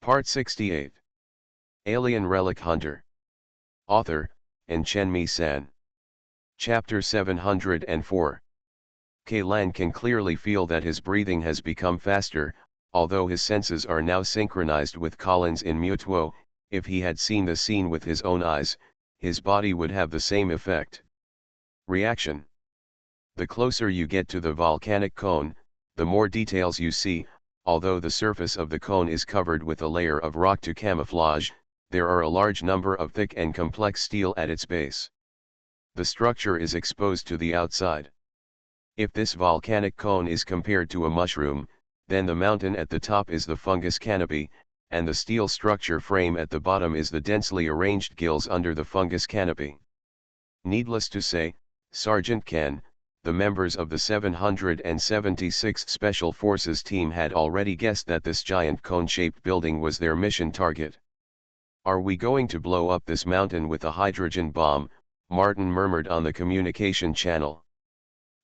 Part 68. Alien Relic Hunter. Author, Enchenmi San. Chapter 704. Kailan can clearly feel that his breathing has become faster, although his senses are now synchronized with Colin's in Mutuo. If he had seen the scene with his own eyes, his body would have the same effect. Reaction. The closer you get to the volcanic cone, the more details you see. Although the surface of the cone is covered with a layer of rock to camouflage, there are a large number of thick and complex steel at its base. The structure is exposed to the outside. If this volcanic cone is compared to a mushroom, then the mountain at the top is the fungus canopy, and the steel structure frame at the bottom is the densely arranged gills under the fungus canopy. Needless to say, Sergeant Ken, the members of the 776 Special Forces team had already guessed that this giant cone-shaped building was their mission target. "Are we going to blow up this mountain with a hydrogen bomb?" Martin murmured on the communication channel.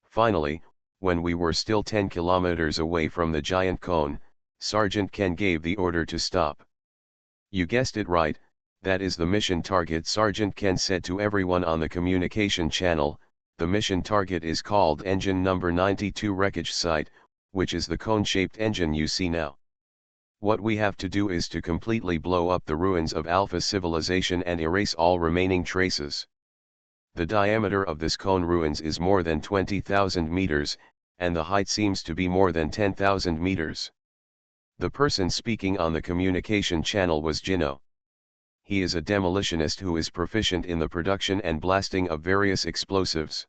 Finally, when we were still 10 kilometers away from the giant cone, Sergeant Ken gave the order to stop. "You guessed it right, that is the mission target," Sergeant Ken said to everyone on the communication channel. "The mission target is called Engine Number 92 Wreckage Site, which is the cone-shaped engine you see now. What we have to do is to completely blow up the ruins of Alpha civilization and erase all remaining traces. The diameter of this cone ruins is more than 20,000 meters, and the height seems to be more than 10,000 meters. The person speaking on the communication channel was Jino. He is a demolitionist who is proficient in the production and blasting of various explosives.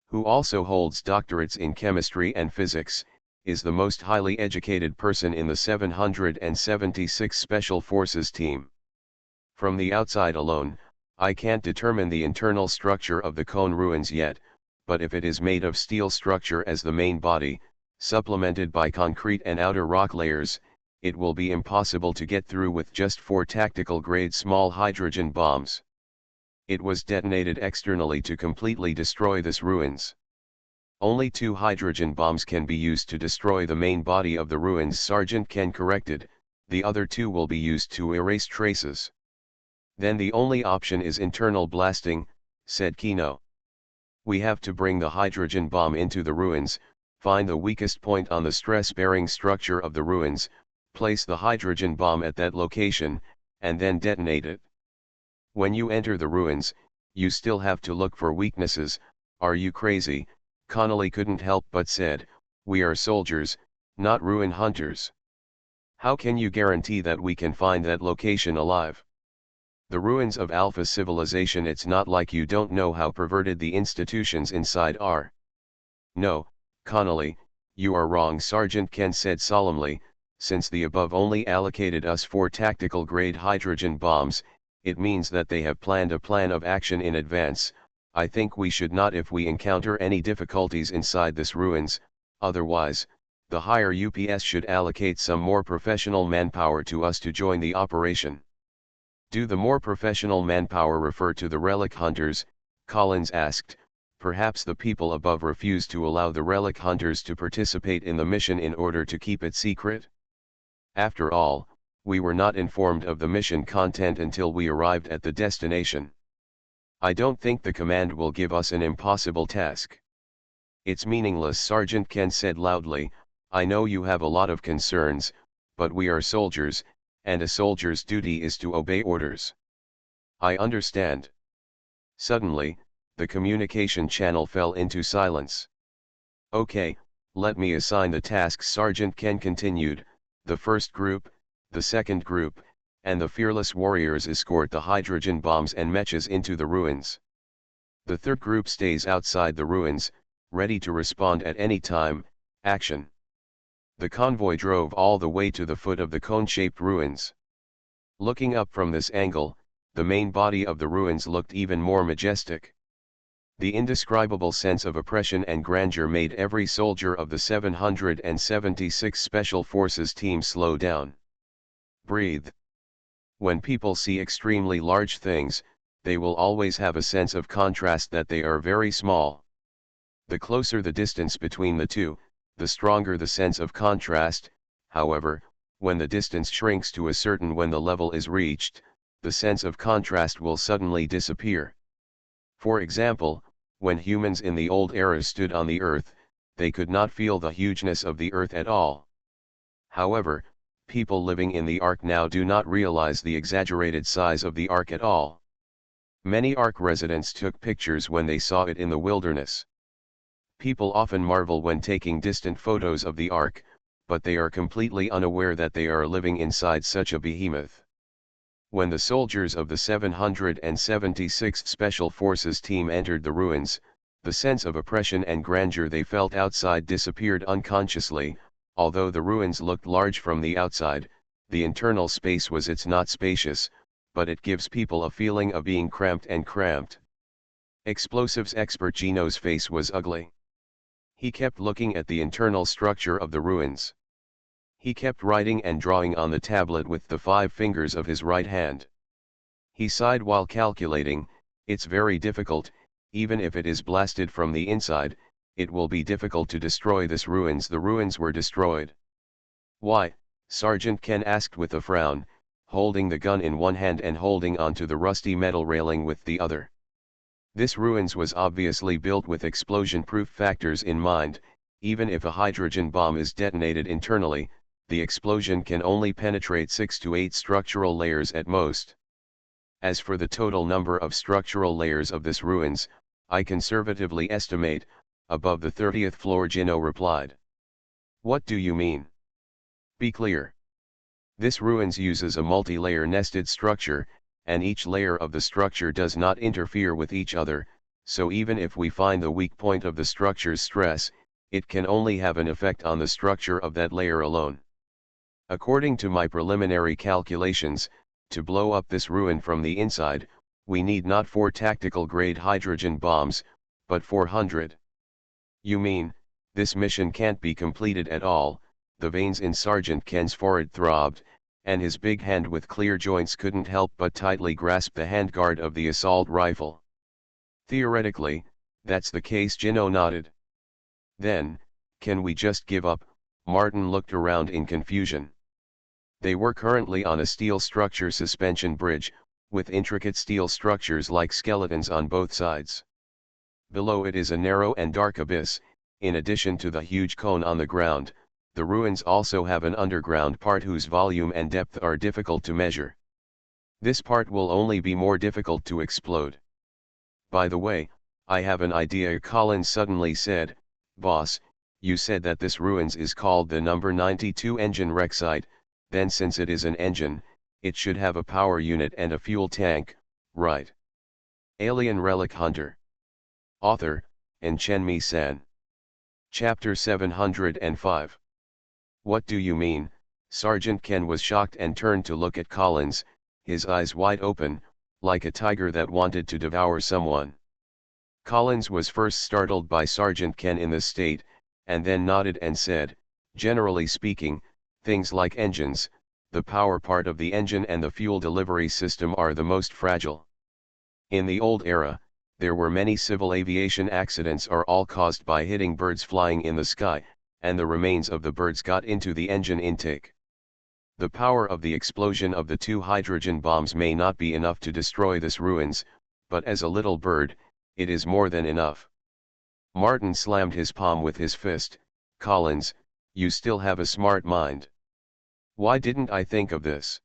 Who also holds doctorates in chemistry and physics, is the most highly educated person in the 776 Special Forces team. From the outside alone, I can't determine the internal structure of the cone ruins yet, but if it is made of steel structure as the main body, supplemented by concrete and outer rock layers, it will be impossible to get through with just 4 tactical-grade small hydrogen bombs. It was detonated externally to completely destroy this ruins. Only 2 hydrogen bombs can be used to destroy the main body of the ruins, Sergeant Ken corrected. The other 2 will be used to erase traces. Then the only option is internal blasting, said Kino. We have to bring the hydrogen bomb into the ruins, find the weakest point on the stress-bearing structure of the ruins, place the hydrogen bomb at that location, and then detonate it. When you enter the ruins, you still have to look for weaknesses. Are you crazy? Connolly couldn't help but said, "We are soldiers, not ruin hunters. How can you guarantee that we can find that location alive? The ruins of Alpha civilization, it's not like you don't know how perverted the institutions inside are." "No, Connolly, you are wrong," Sergeant Ken said solemnly. "Since the above only allocated us 4 tactical-grade hydrogen bombs, it means that they have planned a plan of action in advance. I think we should not, if we encounter any difficulties inside this ruins. Otherwise, the higher UPS should allocate some more professional manpower to us to join the operation." "Do the more professional manpower refer to the relic hunters?" Collins asked. "Perhaps the people above refuse to allow the relic hunters to participate in the mission in order to keep it secret? After all, we were not informed of the mission content until we arrived at the destination. I don't think the command will give us an impossible task." "It's meaningless," Sergeant Ken said loudly. "I know you have a lot of concerns, but we are soldiers, and a soldier's duty is to obey orders." "I understand." Suddenly, the communication channel fell into silence. "Okay, let me assign the tasks," Sergeant Ken continued. "The first group, the second group, and the fearless warriors escort the hydrogen bombs and mechas into the ruins. The third group stays outside the ruins, ready to respond at any time. Action." The convoy drove all the way to the foot of the cone-shaped ruins. Looking up from this angle, the main body of the ruins looked even more majestic. The indescribable sense of oppression and grandeur made every soldier of the 776 Special Forces team slow down. Breathe. When people see extremely large things, they will always have a sense of contrast that they are very small. The closer the distance between the two, the stronger the sense of contrast. However, When the distance shrinks to a certain when the level is reached, the sense of contrast will suddenly disappear. For example, when humans in the old era stood on the Earth, they could not feel the hugeness of the Earth at all. However, people living in the Ark now do not realize the exaggerated size of the Ark at all. Many Ark residents took pictures when they saw it in the wilderness. People often marvel when taking distant photos of the Ark, but they are completely unaware that they are living inside such a behemoth. When the soldiers of the 776th Special Forces team entered the ruins, the sense of oppression and grandeur they felt outside disappeared unconsciously. Although the ruins looked large from the outside, the internal space was not spacious, but it gives people a feeling of being cramped. Explosives expert Gino's face was ugly. He kept looking at the internal structure of the ruins. He kept writing and drawing on the tablet with the 5 fingers of his right hand. He sighed while calculating, "It's very difficult, even if it is blasted from the inside. It will be difficult to destroy this ruins." The ruins were destroyed. "Why?" Sergeant Ken asked with a frown, holding the gun in one hand and holding onto the rusty metal railing with the other. This ruins was obviously built with explosion-proof factors in mind. Even if a hydrogen bomb is detonated internally, the explosion can only penetrate 6 to 8 structural layers at most. As for the total number of structural layers of this ruins, I conservatively estimate, above the 30th floor. Gino replied. "What do you mean? Be clear." "This ruins uses a multi-layer nested structure, and each layer of the structure does not interfere with each other, so even if we find the weak point of the structure's stress, it can only have an effect on the structure of that layer alone. According to my preliminary calculations, to blow up this ruin from the inside, we need not 4 tactical-grade hydrogen bombs, but 400. "You mean, this mission can't be completed at all?" The veins in Sergeant Ken's forehead throbbed, and his big hand with clear joints couldn't help but tightly grasp the handguard of the assault rifle. "Theoretically, that's the case." Gino nodded. "Then, can we just give up?" Martin looked around in confusion. They were currently on a steel structure suspension bridge, with intricate steel structures like skeletons on both sides. Below it is a narrow and dark abyss. In addition to the huge cone on the ground, the ruins also have an underground part whose volume and depth are difficult to measure. This part will only be more difficult to explode. "By the way, I have an idea," Collins suddenly said. "Boss, you said that this ruins is called the number 92 engine wreck site, then since it is an engine, it should have a power unit and a fuel tank, right?" Alien Relic Hunter. Author, Chenmi-san. Chapter 705. "What do you mean?" Sergeant Ken was shocked and turned to look at Collins, his eyes wide open, like a tiger that wanted to devour someone. Collins was first startled by Sergeant Ken in this state, and then nodded and said, "Generally speaking, things like engines, the power part of the engine and the fuel delivery system are the most fragile. In the old era, there were many civil aviation accidents are all caused by hitting birds flying in the sky, and the remains of the birds got into the engine intake. The power of the explosion of the 2 hydrogen bombs may not be enough to destroy this ruins, but as a little bird, it is more than enough." Martin slammed his palm with his fist. "Collins, you still have a smart mind. Why didn't I think of this?"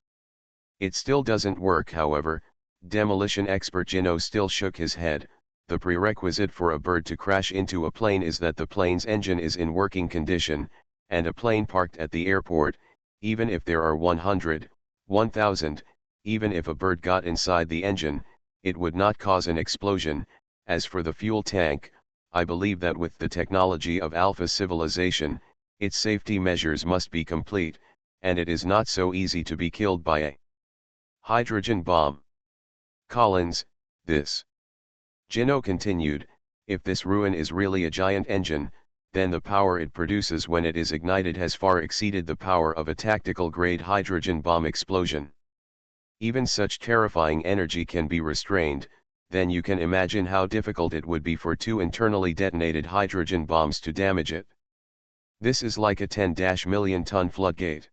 "It still doesn't work." However, demolition expert Gino still shook his head. "The prerequisite for a bird to crash into a plane is that the plane's engine is in working condition, and a plane parked at the airport, even if there are 100, 1000, even if a bird got inside the engine, it would not cause an explosion. As for the fuel tank, I believe that with the technology of Alpha civilization, its safety measures must be complete, and it is not so easy to be killed by a hydrogen bomb." "Collins, this," Gino continued, "if this ruin is really a giant engine, then the power it produces when it is ignited has far exceeded the power of a tactical-grade hydrogen bomb explosion. Even such terrifying energy can be restrained, then you can imagine how difficult it would be for 2 internally detonated hydrogen bombs to damage it. This is like a 10-million-ton floodgate.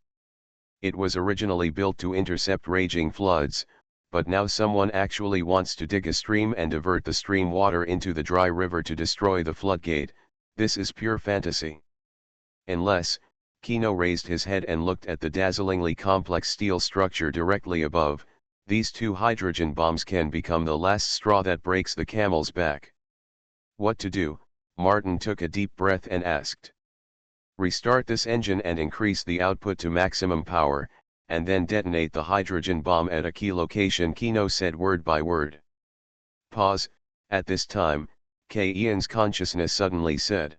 It was originally built to intercept raging floods, but now someone actually wants to dig a stream and divert the stream water into the dry river to destroy the floodgate. This is pure fantasy. Unless, Kino raised his head and looked at the dazzlingly complex steel structure directly above, these two hydrogen bombs can become the last straw that breaks the camel's back. What to do? Martin took a deep breath and asked. Restart this engine and increase the output to maximum power, and then detonate the hydrogen bomb at a key location, Kino said word by word. Pause. At this time, Ian's consciousness suddenly said.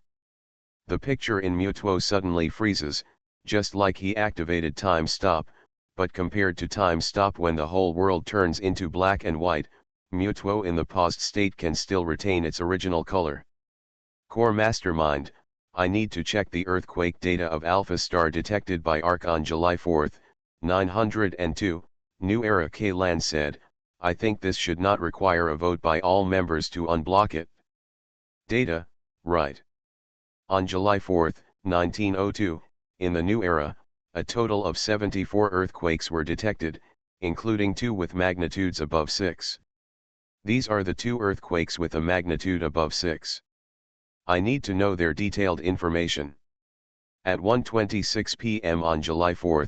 The picture in Mutuo suddenly freezes, just like he activated time stop, but compared to time stop when the whole world turns into black and white, Mutuo in the paused state can still retain its original color. Core Mastermind, I need to check the earthquake data of Alpha Star detected by ARC on July 4, 902, New Era. Lan said, I think this should not require a vote by all members to unblock it. Data, right. On July 4, 1902, in the New Era, a total of 74 earthquakes were detected, including 2 with magnitudes above 6. These are the 2 earthquakes with a magnitude above 6. I need to know their detailed information. At 1:26 p.m. on July 4,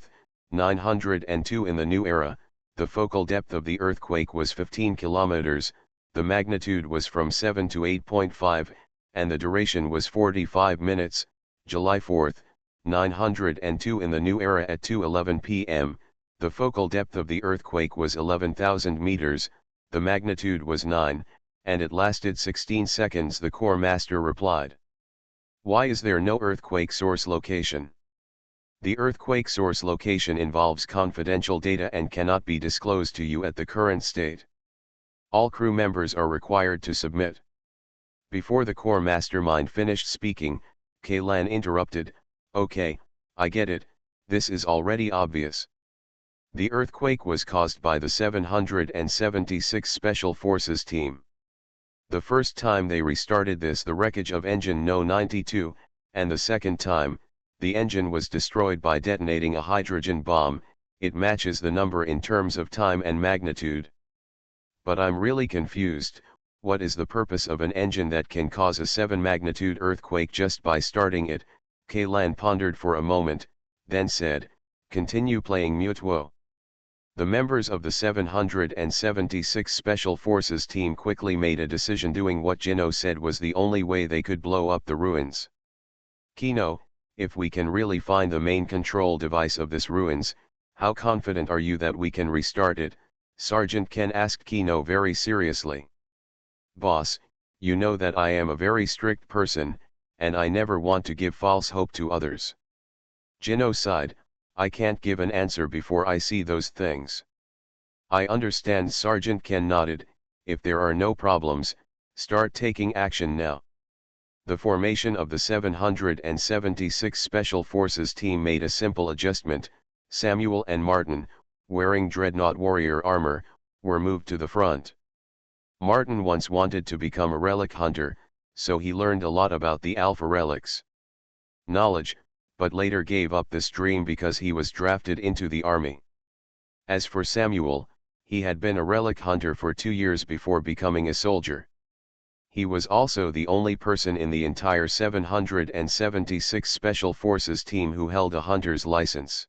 902 in the New Era, the focal depth of the earthquake was 15 kilometers, the magnitude was from 7 to 8.5, and the duration was 45 minutes, July 4, 902 in the New Era at 2:11 p.m., the focal depth of the earthquake was 11,000 meters, the magnitude was 9, and it lasted 16 seconds. The Core Master replied. Why is there no earthquake source location? The earthquake source location involves confidential data and cannot be disclosed to you at the current state. All crew members are required to submit. Before the Core Mastermind finished speaking, Lan interrupted, Okay, I get it, this is already obvious. The earthquake was caused by the 776 Special Forces team. The first time they restarted the wreckage of engine No. 92, and the second time, the engine was destroyed by detonating a hydrogen bomb. It matches the number in terms of time and magnitude. But I'm really confused. What is the purpose of an engine that can cause a 7 magnitude earthquake just by starting it? Lan pondered for a moment, then said, continue playing Mutuo. The members of the 776 Special Forces team quickly made a decision, doing what Jino said was the only way they could blow up the ruins. Kino, if we can really find the main control device of this ruins, how confident are you that we can restart it? Sergeant Ken asked Kino very seriously. Boss, you know that I am a very strict person, and I never want to give false hope to others. Jino sighed, I can't give an answer before I see those things. I understand. Sergeant Ken nodded, if there are no problems, start taking action now. The formation of the 776 Special Forces team made a simple adjustment. Samuel and Martin, wearing Dreadnought warrior armor, were moved to the front. Martin once wanted to become a relic hunter, so he learned a lot about the Alpha relics. Knowledge, but later gave up this dream because he was drafted into the army. As for Samuel, he had been a relic hunter for 2 years before becoming a soldier. He was also the only person in the entire 776 Special Forces team who held a hunter's license.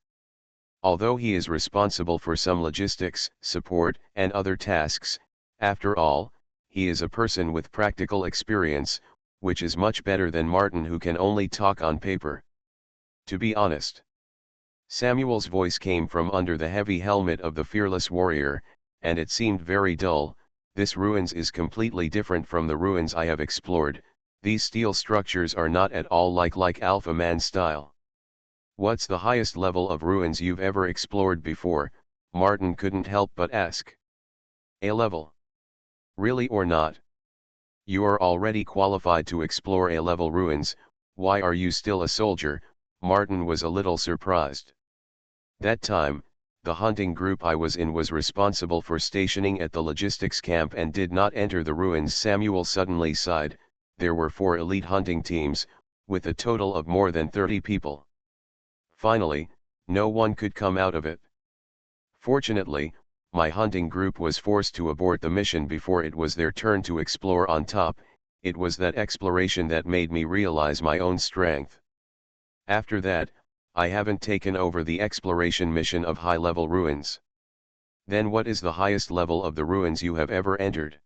Although he is responsible for some logistics, support, and other tasks, after all, he is a person with practical experience, which is much better than Martin, who can only talk on paper. To be honest. Samuel's voice came from under the heavy helmet of the fearless warrior, and it seemed very dull. This ruins is completely different from the ruins I have explored. These steel structures are not at all like Alpha Man style. What's the highest level of ruins you've ever explored before? Martin couldn't help but ask. A level. Really or not? You are already qualified to explore A-level ruins, why are you still a soldier? Martin was a little surprised. That time, the hunting group I was in was responsible for stationing at the logistics camp and did not enter the ruins. Samuel suddenly sighed. There were 4 elite hunting teams, with a total of more than 30 people. Finally, No one could come out of it. Fortunately, my hunting group was forced to abort the mission before it was their turn to explore on top. It was that exploration that made me realize my own strength. After that, I haven't taken over the exploration mission of high-level ruins. Then what is the highest level of the ruins you have ever entered?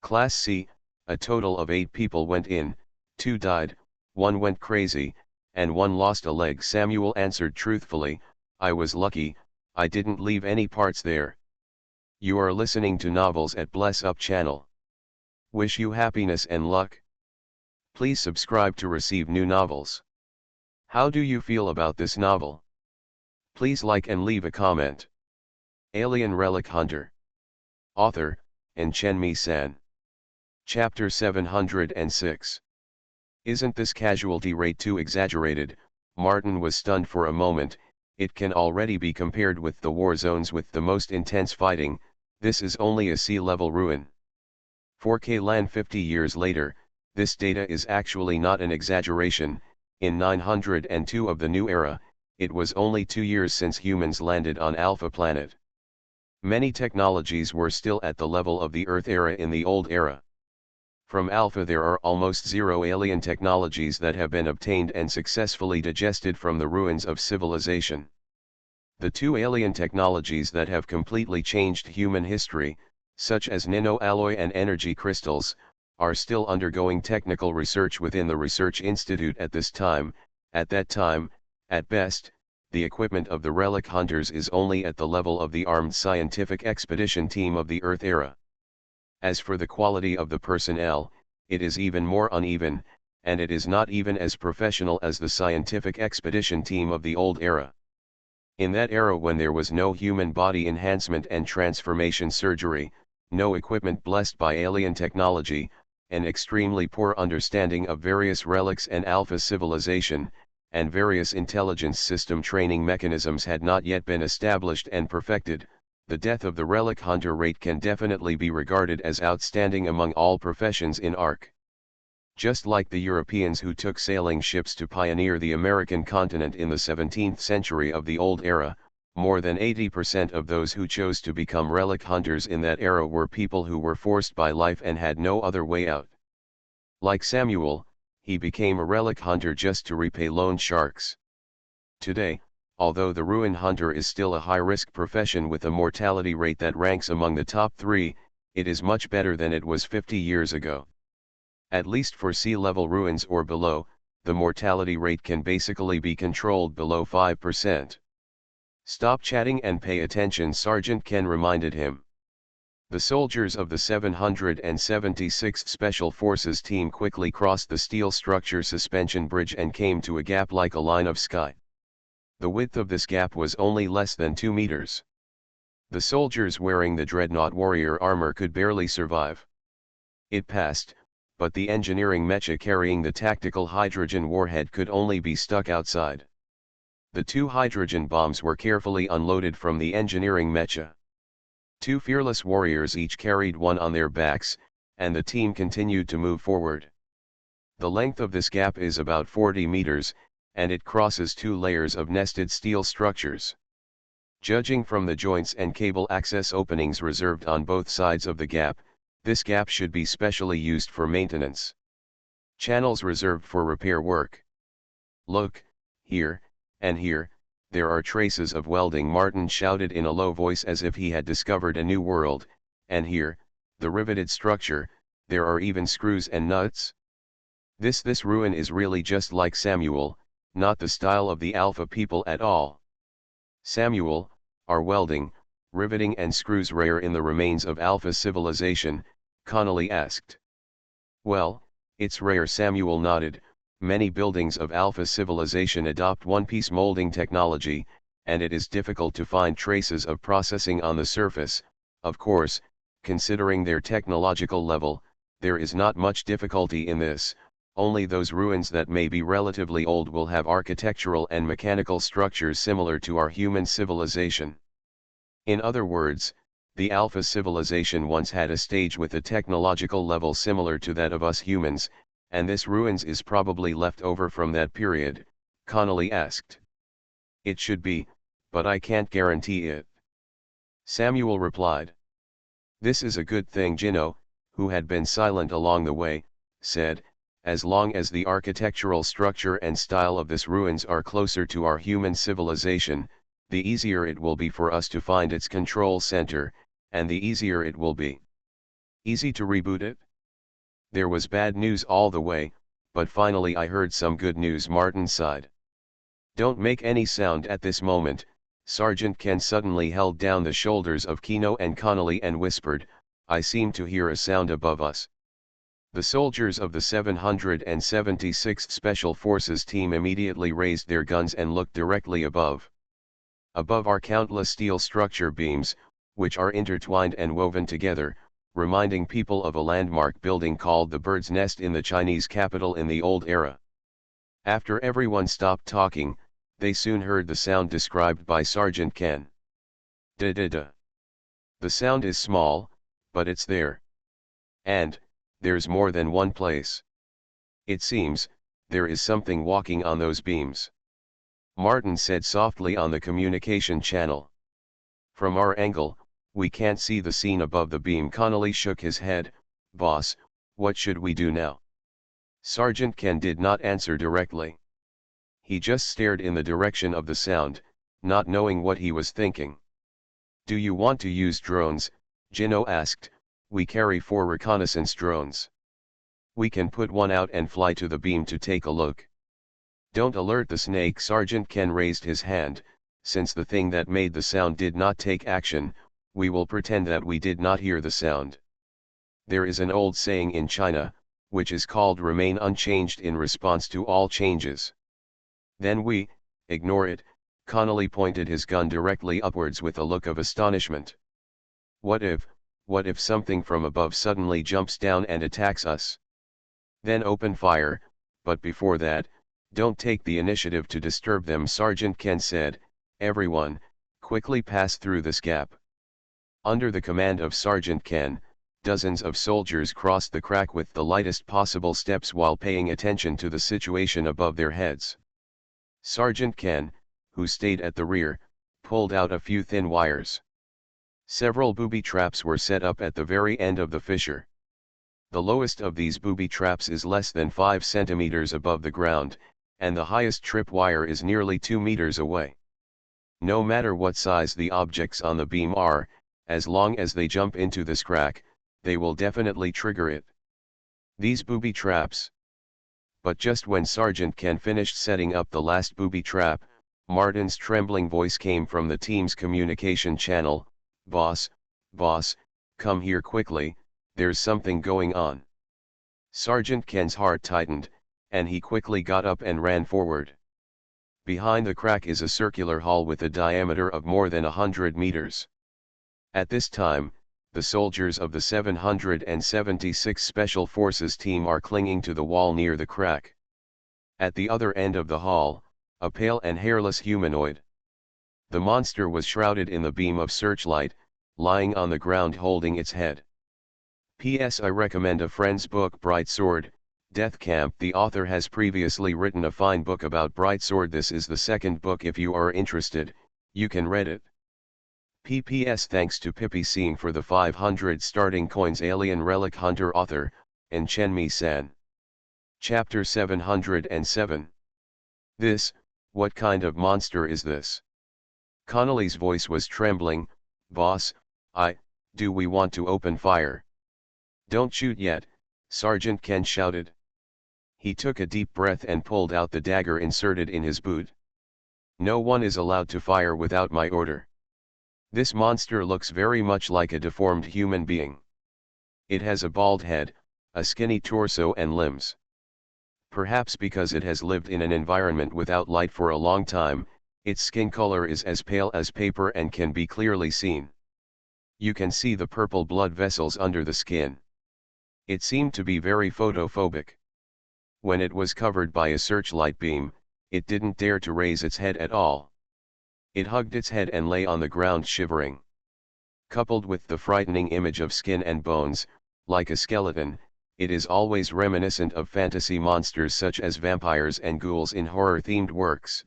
Class C, a total of 8 people went in, 2 died, 1 went crazy, and 1 lost a leg. Samuel answered truthfully, I was lucky, I didn't leave any parts there. You are listening to Novels at Bless Up channel. Wish you happiness and luck. Please subscribe to receive new novels. How do you feel about this novel? Please like and leave a comment. Alien Relic Hunter. Author, Chen-Mi-san. Chapter 706. Isn't this casualty rate too exaggerated? Martin was stunned for a moment. It can already be compared with the war zones with the most intense fighting. This is only a sea-level ruin. 4K LAN 50 years later, this data is actually not an exaggeration. In 902 of the new era, it was only 2 years since humans landed on Alpha Planet. Many technologies were still at the level of the Earth era in the old era. From Alpha there are almost 0 alien technologies that have been obtained and successfully digested from the ruins of civilization. The 2 alien technologies that have completely changed human history, such as nanoalloy and energy crystals, are still undergoing technical research within the Research Institute at this time. At that time, at best, the equipment of the relic hunters is only at the level of the armed scientific expedition team of the Earth era. As for the quality of the personnel, it is even more uneven, and it is not even as professional as the scientific expedition team of the old era. In that era, when there was no human body enhancement and transformation surgery, no equipment blessed by alien technology, an extremely poor understanding of various relics and alpha civilization, and various intelligence system training mechanisms had not yet been established and perfected, the death of the relic hunter rate can definitely be regarded as outstanding among all professions in ARC. Just like the Europeans who took sailing ships to pioneer the American continent in the 17th century of the old era, more than 80% of those who chose to become relic hunters in that era were people who were forced by life and had no other way out. Like Samuel, he became a relic hunter just to repay loan sharks. Today, although the ruin hunter is still a high-risk profession with a mortality rate that ranks among the top 3, it is much better than it was 50 years ago. At least for sea-level ruins or below, the mortality rate can basically be controlled below 5%. Stop chatting and pay attention, Sergeant Ken reminded him. The soldiers of the 776th Special Forces team quickly crossed the steel structure suspension bridge and came to a gap like a line of sky. The width of this gap was only less than 2 meters. The soldiers wearing the Dreadnought Warrior armor could barely survive. It passed, but the engineering mecha carrying the tactical hydrogen warhead could only be stuck outside. The 2 hydrogen bombs were carefully unloaded from the engineering mecha. 2 fearless warriors each carried one on their backs, and the team continued to move forward. The length of this gap is about 40 meters, and it crosses 2 layers of nested steel structures. Judging from the joints and cable access openings reserved on both sides of the gap, this gap should be specially used for maintenance. Channels reserved for repair work. Look, here, and here, there are traces of welding, Martin shouted in a low voice as if he had discovered a new world, and here, the riveted structure, there are even screws and nuts. This ruin is really just like Samuel, not the style of the Alpha people at all. Samuel, are welding, riveting and screws rare in the remains of Alpha civilization? Connolly asked. Well, it's rare, Samuel nodded. Many buildings of Alpha civilization adopt one-piece molding technology, and it is difficult to find traces of processing on the surface. Of course, considering their technological level, there is not much difficulty in this. Only those ruins that may be relatively old will have architectural and mechanical structures similar to our human civilization. In other words, the Alpha civilization once had a stage with a technological level similar to that of us humans, and this ruins is probably left over from that period, Connolly asked. It should be, but I can't guarantee it. Samuel replied. This is a good thing, Jino, who had been silent along the way, said, as long as the architectural structure and style of this ruins are closer to our human civilization, the easier it will be for us to find its control center, and the easier it will be. Easy to reboot it? There was bad news all the way, but finally I heard some good news, Martin sighed. Don't make any sound at this moment. Sergeant Ken suddenly held down the shoulders of Kino and Connolly and whispered, I seem to hear a sound above us. The soldiers of the 776th Special Forces team immediately raised their guns and looked directly above. Above are countless steel structure beams, which are intertwined and woven together, reminding people of a landmark building called the Bird's Nest in the Chinese capital in the old era. After everyone stopped talking, they soon heard the sound described by Sergeant Ken. Da-da-da. The sound is small, but it's there. And, there's more than one place. It seems, there is something walking on those beams. Martin said softly on the communication channel. From our angle, we can't see the scene above the beam. Connolly shook his head. Boss, what should we do now? Sergeant Ken did not answer directly. He just stared in the direction of the sound, not knowing what he was thinking. Do you want to use drones? Jino asked. We carry 4 reconnaissance drones. We can put one out and fly to the beam to take a look. Don't alert the snake. Sergeant Ken raised his hand. Since the thing that made the sound did not take action, we will pretend that we did not hear the sound. There is an old saying in China, which is called remain unchanged in response to all changes. Then we, ignore it. Connolly pointed his gun directly upwards with a look of astonishment. What if something from above suddenly jumps down and attacks us? Then open fire, but before that, don't take the initiative to disturb them. Sergeant Ken said, everyone, quickly pass through this gap. Under the command of Sergeant Ken, dozens of soldiers crossed the crack with the lightest possible steps while paying attention to the situation above their heads. Sergeant Ken, who stayed at the rear, pulled out a few thin wires. Several booby traps were set up at the very end of the fissure. The lowest of these booby traps is less than 5 centimeters above the ground, and the highest trip wire is nearly 2 meters away. No matter what size the objects on the beam are, as long as they jump into this crack, they will definitely trigger it. These booby traps. But just when Sergeant Ken finished setting up the last booby trap, Martin's trembling voice came from the team's communication channel. Boss, come here quickly, there's something going on. Sergeant Ken's heart tightened, and he quickly got up and ran forward. Behind the crack is a circular hall with a diameter of more than 100 meters. At this time, the soldiers of the 776 Special Forces team are clinging to the wall near the crack. At the other end of the hall, a pale and hairless humanoid. The monster was shrouded in the beam of searchlight, lying on the ground holding its head. P.S. I recommend a friend's book Bright Sword, Death Camp. The author has previously written a fine book about Bright Sword. This is the second book. If you are interested, you can read it. PPS thanks to Pippi Singh for the 500 starting coins. Alien Relic Hunter. Author, and Chenmi-san. Chapter 707. This, what kind of monster is this? Connolly's voice was trembling. Boss, do we want to open fire? Don't shoot yet, Sergeant Ken shouted. He took a deep breath and pulled out the dagger inserted in his boot. No one is allowed to fire without my order. This monster looks very much like a deformed human being. It has a bald head, a skinny torso and limbs. Perhaps because it has lived in an environment without light for a long time, its skin color is as pale as paper and can be clearly seen. You can see the purple blood vessels under the skin. It seemed to be very photophobic. When it was covered by a searchlight beam, it didn't dare to raise its head at all. It hugged its head and lay on the ground shivering. Coupled with the frightening image of skin and bones, like a skeleton, it is always reminiscent of fantasy monsters such as vampires and ghouls in horror-themed works.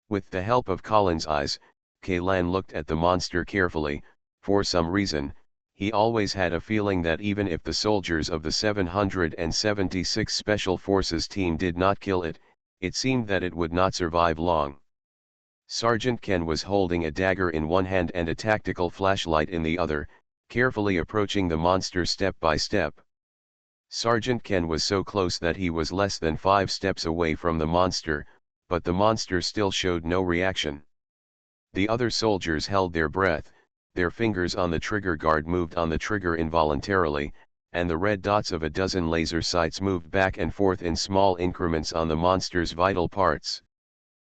With the help of Colin's eyes, Kaylan looked at the monster carefully. For some reason, he always had a feeling that even if the soldiers of the 776 Special Forces team did not kill it, it seemed that it would not survive long. Sergeant Ken was holding a dagger in one hand and a tactical flashlight in the other, carefully approaching the monster step by step. Sergeant Ken was so close that he was less than 5 steps away from the monster, but the monster still showed no reaction. The other soldiers held their breath, their fingers on the trigger guard moved on the trigger involuntarily, and the red dots of a dozen laser sights moved back and forth in small increments on the monster's vital parts.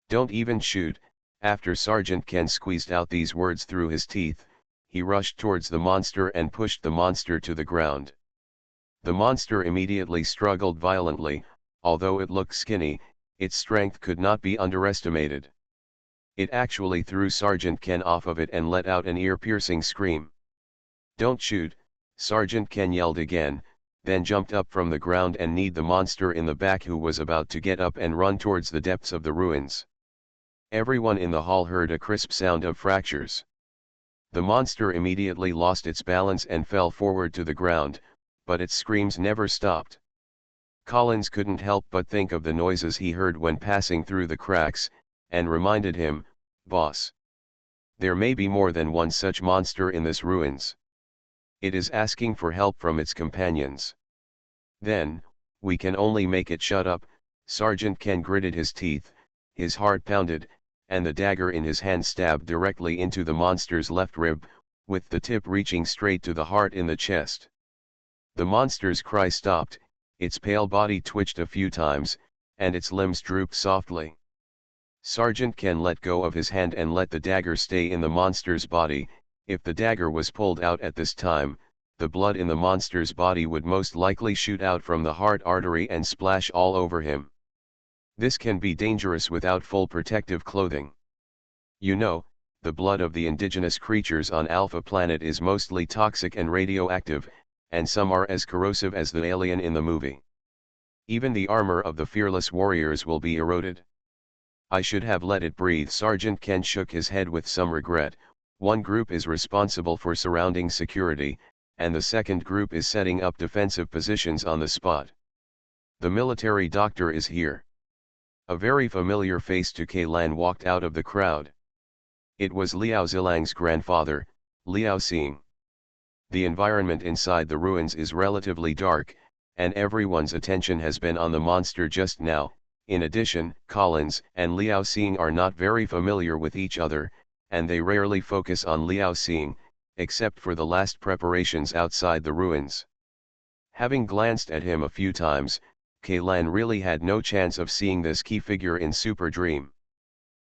"Don't even shoot." After Sergeant Ken squeezed out these words through his teeth, he rushed towards the monster and pushed the monster to the ground. The monster immediately struggled violently. Although it looked skinny, its strength could not be underestimated. It actually threw Sergeant Ken off of it and let out an ear-piercing scream. "Don't shoot," Sergeant Ken yelled again, then jumped up from the ground and kneed the monster in the back, who was about to get up and run towards the depths of the ruins. Everyone in the hall heard a crisp sound of fractures. The monster immediately lost its balance and fell forward to the ground, but its screams never stopped. Collins couldn't help but think of the noises he heard when passing through the cracks, and reminded him, "Boss, there may be more than one such monster in this ruins. It is asking for help from its companions." "Then, we can only make it shut up." Sergeant Ken gritted his teeth, his heart pounded, and the dagger in his hand stabbed directly into the monster's left rib, with the tip reaching straight to the heart in the chest. The monster's cry stopped, its pale body twitched a few times, and its limbs drooped softly. Sergeant Ken let go of his hand and let the dagger stay in the monster's body. If the dagger was pulled out at this time, the blood in the monster's body would most likely shoot out from the heart artery and splash all over him. This can be dangerous without full protective clothing. You know, the blood of the indigenous creatures on Alpha Planet is mostly toxic and radioactive, and some are as corrosive as the alien in the movie. Even the armor of the fearless warriors will be eroded. I should have let it breathe. Sergeant Ken shook his head with some regret. One group is responsible for surrounding security, and the second group is setting up defensive positions on the spot. The military doctor is here. A very familiar face to Kaylan walked out of the crowd. It was Liao Zilang's grandfather, Liao Xing. The environment inside the ruins is relatively dark, and everyone's attention has been on the monster just now. In addition, Collins and Liao Xing are not very familiar with each other, and they rarely focus on Liao Xing, except for the last preparations outside the ruins. Having glanced at him a few times, Kaylan really had no chance of seeing this key figure in Super Dream.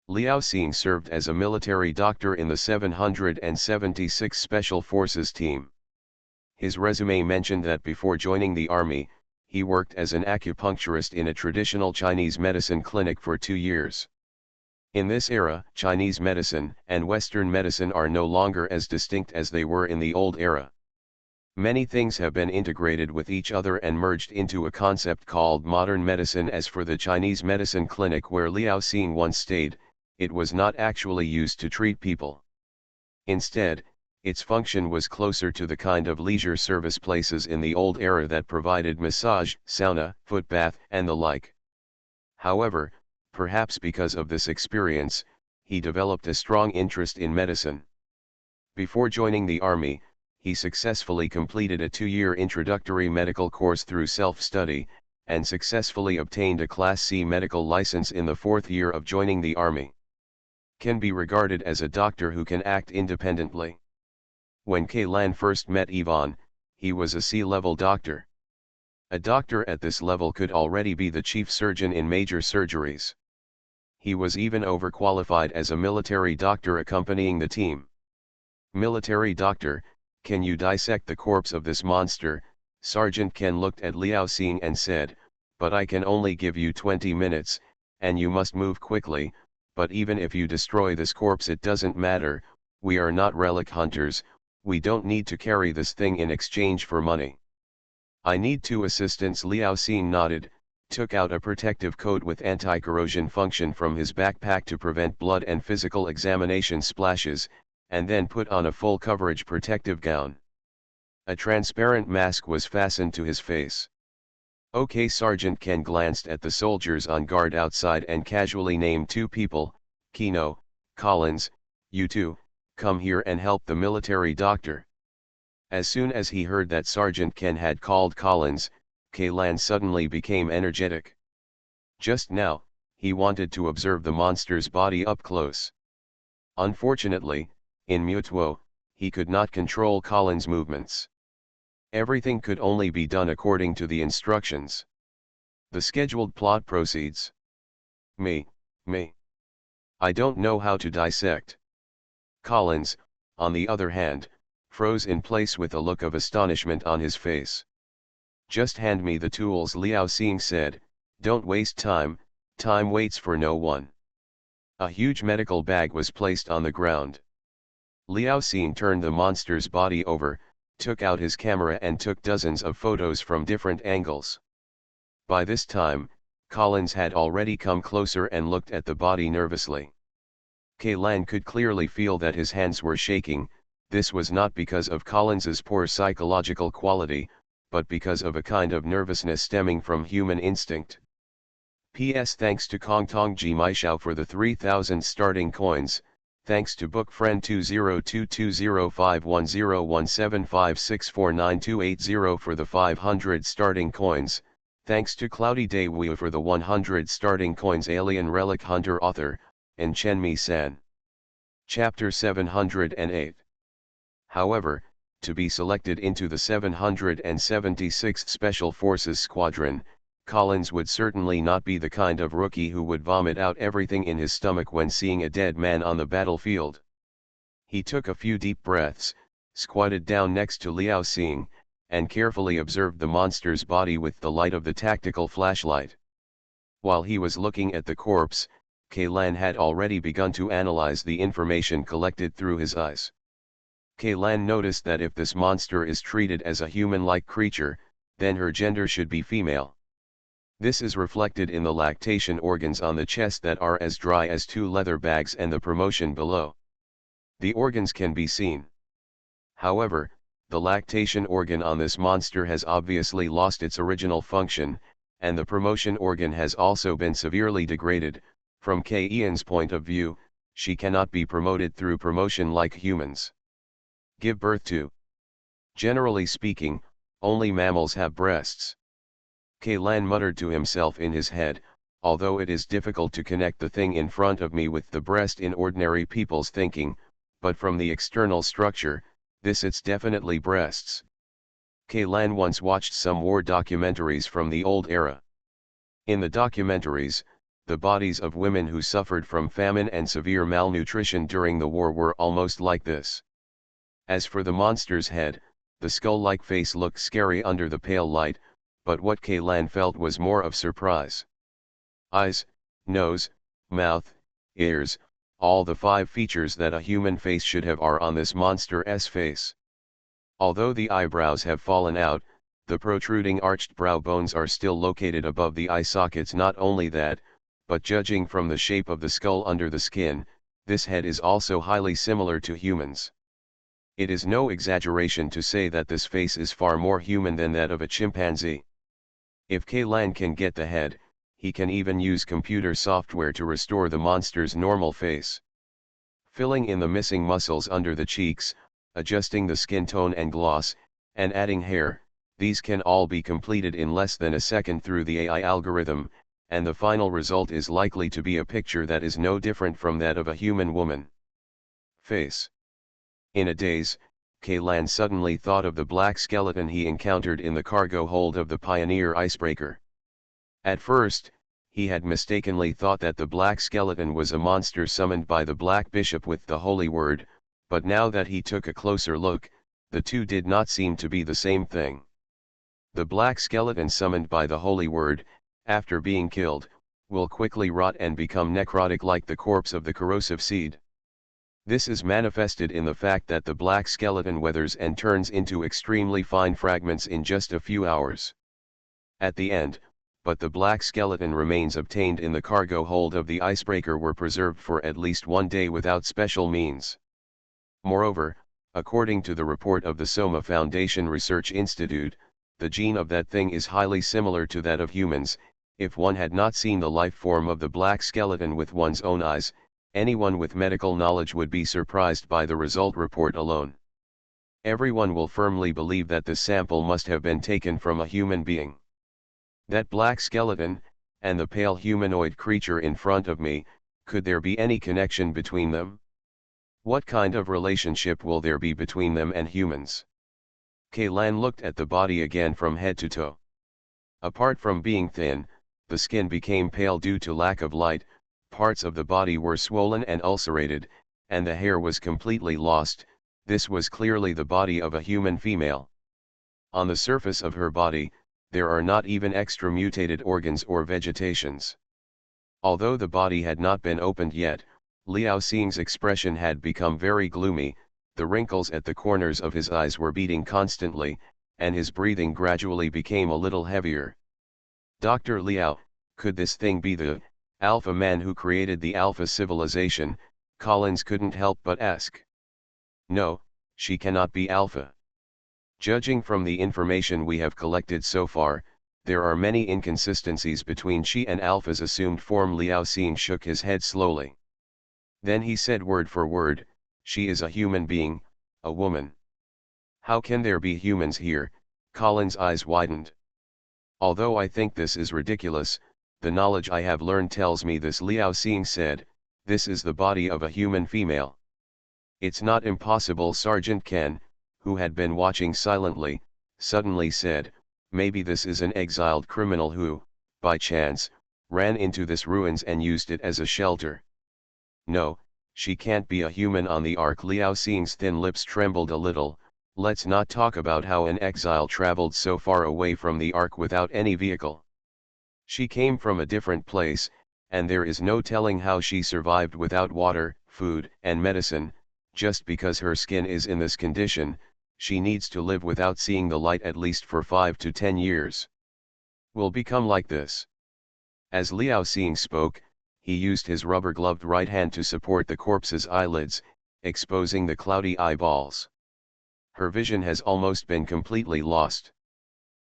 Liao Xing served as a military doctor in the 776 Special Forces team. His resume mentioned that before joining the army, he worked as an acupuncturist in a traditional Chinese medicine clinic for 2 years. In this era, Chinese medicine and Western medicine are no longer as distinct as they were in the old era. Many things have been integrated with each other and merged into a concept called modern medicine. As for the Chinese medicine clinic where Liao Xing once stayed, it was not actually used to treat people. Instead, its function was closer to the kind of leisure service places in the old era that provided massage, sauna, foot bath, and the like. However, perhaps because of this experience, he developed a strong interest in medicine. Before joining the army, he successfully completed a 2-year introductory medical course through self-study, and successfully obtained a Class C medical license in the 4th year of joining the army. Can be regarded as a doctor who can act independently. When Kaylan first met Yvonne, he was a C-level doctor. A doctor at this level could already be the chief surgeon in major surgeries. He was even overqualified as a military doctor accompanying the team. "Military doctor, can you dissect the corpse of this monster?" Sergeant Ken looked at Liao Xing and said, "But I can only give you 20 minutes, and you must move quickly. But even if you destroy this corpse, it doesn't matter. We are not relic hunters. We don't need to carry this thing in exchange for money." "I need 2 assistants." Liao Xing nodded, took out a protective coat with anti-corrosion function from his backpack to prevent blood and physical examination splashes, and then put on a full coverage protective gown. A transparent mask was fastened to his face. OK, Sergeant Ken glanced at the soldiers on guard outside and casually named two people, Kino, Collins, you two, come here and help the military doctor. As soon as he heard that Sergeant Ken had called Collins, Kaylan suddenly became energetic. Just now, he wanted to observe the monster's body up close. Unfortunately, in Mutuo, he could not control Collins' movements. Everything could only be done according to the instructions. The scheduled plot proceeds. Me. I don't know how to dissect. Collins, on the other hand, froze in place with a look of astonishment on his face. Just hand me the tools, Liao Xing said, don't waste time, time waits for no one. A huge medical bag was placed on the ground. Liao Xing turned the monster's body over, took out his camera and took dozens of photos from different angles. By this time, Collins had already come closer and looked at the body nervously. Kaylan could clearly feel that his hands were shaking. This was not because of Collins's poor psychological quality, but because of a kind of nervousness stemming from human instinct. P.S. Thanks to Kong Tong Ji Maishao for the 3,000 starting coins, thanks to book friend 2022051017564928 for the 500 starting coins, thanks to Cloudy Day Wu for the 100 starting coins, Alien Relic Hunter author, and Chenmi San. Chapter 708. However, to be selected into the 776th Special Forces Squadron, Collins would certainly not be the kind of rookie who would vomit out everything in his stomach when seeing a dead man on the battlefield. He took a few deep breaths, squatted down next to Liao Xing, and carefully observed the monster's body with the light of the tactical flashlight. While he was looking at the corpse, Kaylan had already begun to analyze the information collected through his eyes. Kaylan noticed that if this monster is treated as a human-like creature, then her gender should be female. This is reflected in the lactation organs on the chest that are as dry as two leather bags and the promotion below. The organs can be seen. However, the lactation organ on this monster has obviously lost its original function, and the promotion organ has also been severely degraded. From K-Ian's point of view, she cannot be promoted through promotion like humans. Give birth to. Generally speaking, only mammals have breasts. Kaylan muttered to himself in his head, although it is difficult to connect the thing in front of me with the breast in ordinary people's thinking, but from the external structure, it's definitely breasts. Kaylan once watched some war documentaries from the old era. In the documentaries, the bodies of women who suffered from famine and severe malnutrition during the war were almost like this. As for the monster's head, the skull-like face looked scary under the pale light, but what Kaylan felt was more of surprise. Eyes, nose, mouth, ears, all the 5 features that a human face should have are on this monster's face. Although the eyebrows have fallen out, the protruding arched brow bones are still located above the eye sockets. Not only that, but judging from the shape of the skull under the skin, this head is also highly similar to humans. It is no exaggeration to say that this face is far more human than that of a chimpanzee. If Kaylan can get the head, he can even use computer software to restore the monster's normal face. Filling in the missing muscles under the cheeks, adjusting the skin tone and gloss, and adding hair, these can all be completed in less than a second through the AI algorithm, and the final result is likely to be a picture that is no different from that of a human woman. Face. In a daze, Kaylan suddenly thought of the black skeleton he encountered in the cargo hold of the Pioneer icebreaker. At first, he had mistakenly thought that the black skeleton was a monster summoned by the Black Bishop with the holy word, but now that he took a closer look, the two did not seem to be the same thing. The black skeleton summoned by the holy word, after being killed, will quickly rot and become necrotic like the corpse of the corrosive seed. This is manifested in the fact that the black skeleton weathers and turns into extremely fine fragments in just a few hours. At the end, but the black skeleton remains obtained in the cargo hold of the icebreaker were preserved for at least 1 day without special means. Moreover, according to the report of the Soma Foundation Research Institute, the gene of that thing is highly similar to that of humans. If one had not seen the life form of the black skeleton with one's own eyes, anyone with medical knowledge would be surprised by the result report alone. Everyone will firmly believe that this sample must have been taken from a human being. That black skeleton, and the pale humanoid creature in front of me, could there be any connection between them? What kind of relationship will there be between them and humans? Kaylan looked at the body again from head to toe. Apart from being thin, the skin became pale due to lack of light, parts of the body were swollen and ulcerated, and the hair was completely lost. This was clearly the body of a human female. On the surface of her body, there are not even extra mutated organs or vegetations. Although the body had not been opened yet, Liao Xing's expression had become very gloomy, the wrinkles at the corners of his eyes were beating constantly, and his breathing gradually became a little heavier. Dr. Liao, could this thing be the Alpha man who created the Alpha civilization? Collins couldn't help but ask. No, she cannot be Alpha. Judging from the information we have collected so far, there are many inconsistencies between she and Alpha's assumed form. Liao Xing shook his head slowly. Then he said word for word, she is a human being, a woman. How can there be humans here? Collins' eyes widened. Although I think this is ridiculous, the knowledge I have learned tells me this. Liao Xing said, this is the body of a human female. It's not impossible. Sergeant Ken, who had been watching silently, suddenly said, maybe this is an exiled criminal who, by chance, ran into this ruins and used it as a shelter. No, she can't be a human on the Ark. Liao Xing's thin lips trembled a little. Let's not talk about how an exile traveled so far away from the Ark without any vehicle. She came from a different place, and there is no telling how she survived without water, food, and medicine. Just because her skin is in this condition, she needs to live without seeing the light at least for 5 to 10 years. Will become like this. As Liao Xing spoke, he used his rubber-gloved right hand to support the corpse's eyelids, exposing the cloudy eyeballs. Her vision has almost been completely lost.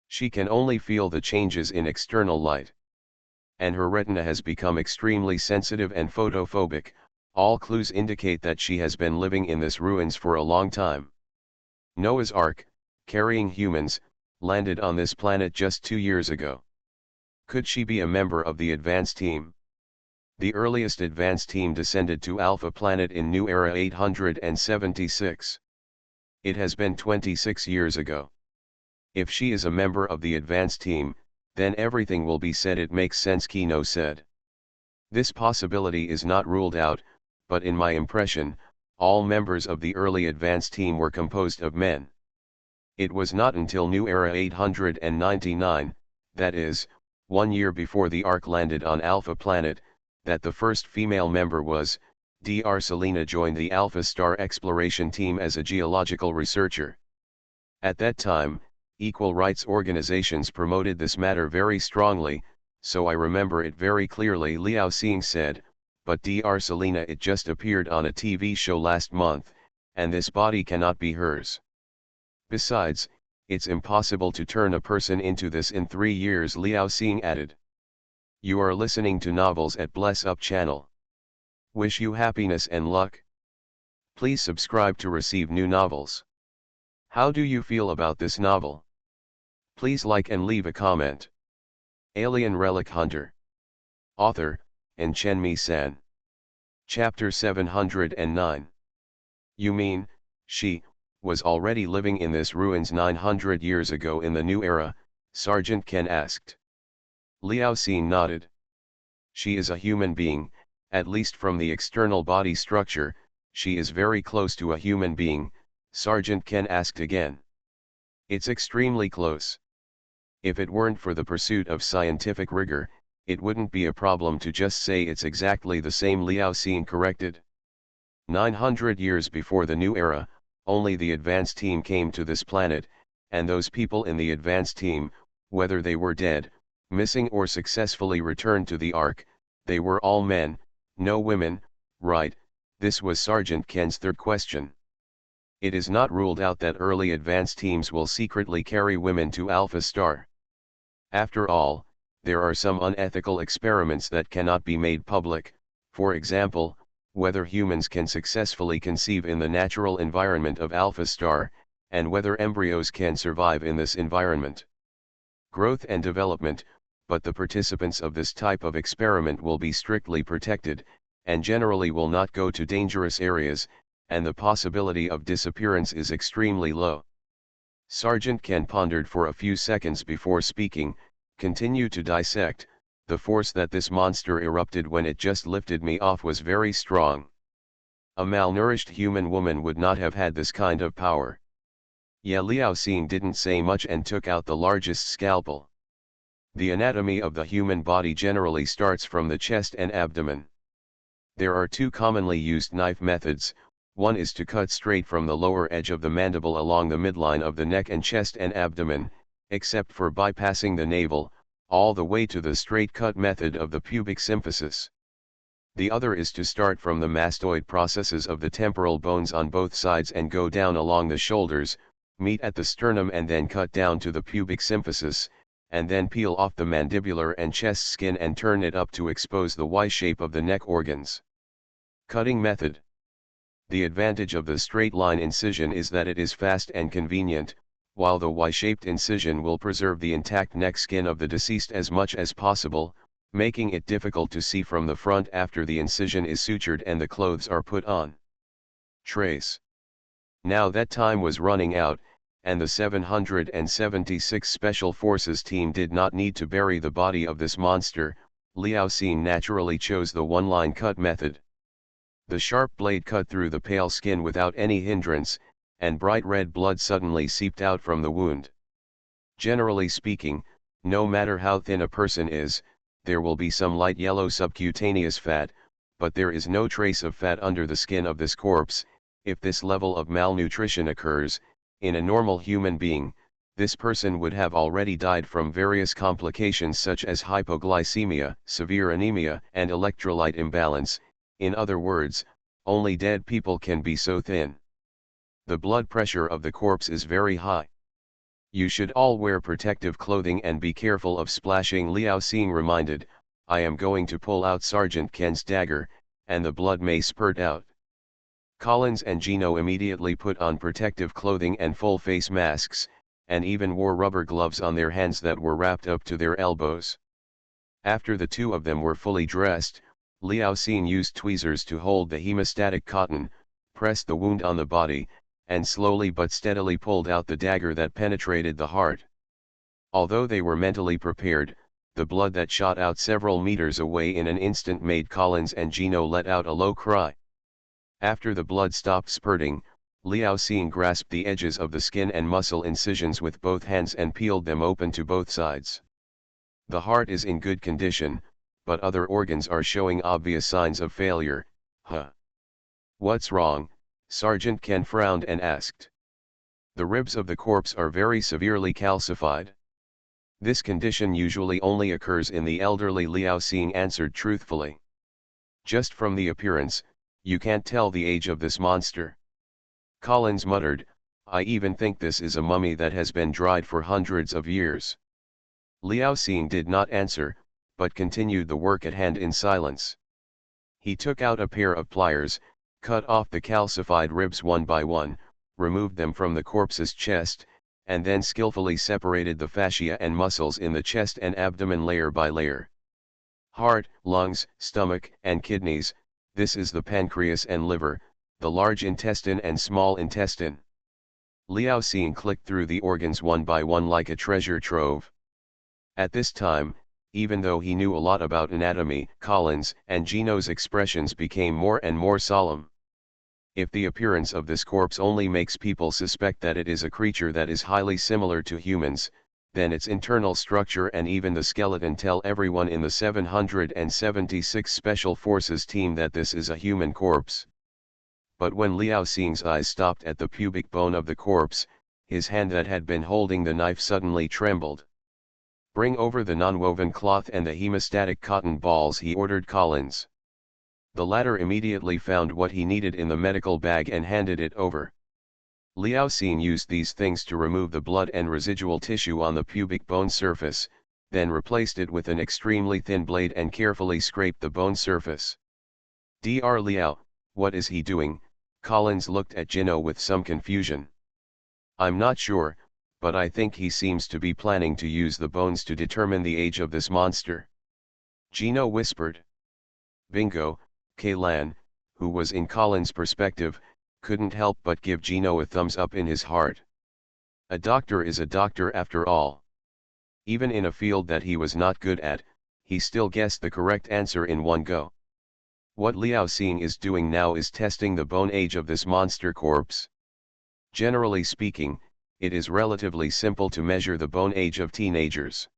She can only feel the changes in external light. And her retina has become extremely sensitive and photophobic. All clues indicate that she has been living in this ruins for a long time. Noah's Ark, carrying humans, landed on this planet just 2 years ago. Could she be a member of the advance team? The earliest advance team descended to Alpha Planet in New Era 876. It has been 26 years ago. If she is a member of the advance team, then everything will be said. It makes sense, Kino said. This possibility is not ruled out, but in my impression, all members of the early advance team were composed of men. It was not until New Era 899, that is, 1 year before the Ark landed on Alpha Planet, that the first female member was, Dr. Selena joined the Alpha Star exploration team as a geological researcher. At that time, equal rights organizations promoted this matter very strongly, so I remember it very clearly. Liao Xing said, but Dr. Selena, it just appeared on a TV show last month, and this body cannot be hers. Besides, it's impossible to turn a person into this in 3 years, Liao Xing added. You are listening to Novels at Bless Up channel. Wish you happiness and luck. Please subscribe to receive new novels. How do you feel about this novel? Please like and leave a comment. Alien Relic Hunter. Author, and Chen-Mi-san. Chapter 709. You mean, she was already living in this ruins 900 years ago in the New Era? Sergeant Ken asked. Liao Xing nodded. She is a human being, at least from the external body structure. She is very close to a human being, Sergeant Ken asked again. It's extremely close. If it weren't for the pursuit of scientific rigor, it wouldn't be a problem to just say it's exactly the same, Liao Xing corrected. 900 years before the New Era, only the advance team came to this planet, and those people in the advance team, whether they were dead, missing or successfully returned to the Ark. They were all men, no women, right? This was Sergeant Ken's third question. It is not ruled out that early advance teams will secretly carry women to Alpha Star. After all, there are some unethical experiments that cannot be made public, for example, whether humans can successfully conceive in the natural environment of Alpha Star, and whether embryos can survive in this environment. Growth and development, but the participants of this type of experiment will be strictly protected, and generally will not go to dangerous areas, and the possibility of disappearance is extremely low. Sergeant Ken pondered for a few seconds before speaking, continue to dissect. The force that this monster erupted when it just lifted me off was very strong. A malnourished human woman would not have had this kind of power. Yeah, Liao Xing didn't say much and took out the largest scalpel. The anatomy of the human body generally starts from the chest and abdomen. There are two commonly used knife methods. One is to cut straight from the lower edge of the mandible along the midline of the neck and chest and abdomen, except for bypassing the navel, all the way to the straight cut method of the pubic symphysis. The other is to start from the mastoid processes of the temporal bones on both sides and go down along the shoulders, meet at the sternum and then cut down to the pubic symphysis, and then peel off the mandibular and chest skin and turn it up to expose the Y shape of the neck organs. Cutting method. The advantage of the straight line incision is that it is fast and convenient, while the Y-shaped incision will preserve the intact neck skin of the deceased as much as possible, making it difficult to see from the front after the incision is sutured and the clothes are put on. Trace. Now that time was running out, and the 776 Special Forces team did not need to bury the body of this monster. Liao Xing naturally chose the one-line cut method. The sharp blade cut through the pale skin without any hindrance, and bright red blood suddenly seeped out from the wound. Generally speaking, no matter how thin a person is, there will be some light yellow subcutaneous fat, but there is no trace of fat under the skin of this corpse. If this level of malnutrition occurs, in a normal human being, this person would have already died from various complications such as hypoglycemia, severe anemia, and electrolyte imbalance. In other words, only dead people can be so thin. The blood pressure of the corpse is very high. You should all wear protective clothing and be careful of splashing, Liao Xing reminded. I am going to pull out Sergeant Ken's dagger, and the blood may spurt out. Collins and Gino immediately put on protective clothing and full face masks, and even wore rubber gloves on their hands that were wrapped up to their elbows. After the two of them were fully dressed, Liao Xing used tweezers to hold the hemostatic cotton, pressed the wound on the body, and slowly but steadily pulled out the dagger that penetrated the heart. Although they were mentally prepared, the blood that shot out several meters away in an instant made Collins and Gino let out a low cry. After the blood stopped spurting, Liao Xing grasped the edges of the skin and muscle incisions with both hands and peeled them open to both sides. The heart is in good condition, but other organs are showing obvious signs of failure. What's wrong? Sergeant Ken frowned and asked. The ribs of the corpse are very severely calcified. This condition usually only occurs in the elderly, Liao Xing answered truthfully. Just from the appearance, you can't tell the age of this monster. Collins muttered, I even think this is a mummy that has been dried for hundreds of years. Liao Xing did not answer, but continued the work at hand in silence. He took out a pair of pliers, cut off the calcified ribs one by one, removed them from the corpse's chest, and then skillfully separated the fascia and muscles in the chest and abdomen layer by layer. Heart, lungs, stomach, and kidneys, this is the pancreas and liver, the large intestine and small intestine. Liao Xing clicked through the organs one by one like a treasure trove. At this time, even though he knew a lot about anatomy, Collins and Gino's expressions became more and more solemn. If the appearance of this corpse only makes people suspect that it is a creature that is highly similar to humans, then its internal structure and even the skeleton tell everyone in the 776 Special Forces team that this is a human corpse. But when Liao Xing's eyes stopped at the pubic bone of the corpse, his hand that had been holding the knife suddenly trembled. Bring over the non-woven cloth and the hemostatic cotton balls, he ordered Collins. The latter immediately found what he needed in the medical bag and handed it over. Liao Xing used these things to remove the blood and residual tissue on the pubic bone surface, then replaced it with an extremely thin blade and carefully scraped the bone surface. Dr. Liao, what is he doing? Collins looked at Jino with some confusion. I'm not sure, but I think he seems to be planning to use the bones to determine the age of this monster. Gino whispered. Bingo. Kaylan, who was in Collins' perspective, couldn't help but give Gino a thumbs up in his heart. A doctor is a doctor after all. Even in a field that he was not good at, he still guessed the correct answer in one go. What Liao Xing is doing now is testing the bone age of this monster corpse. Generally speaking, it is relatively simple to measure the bone age of teenagers.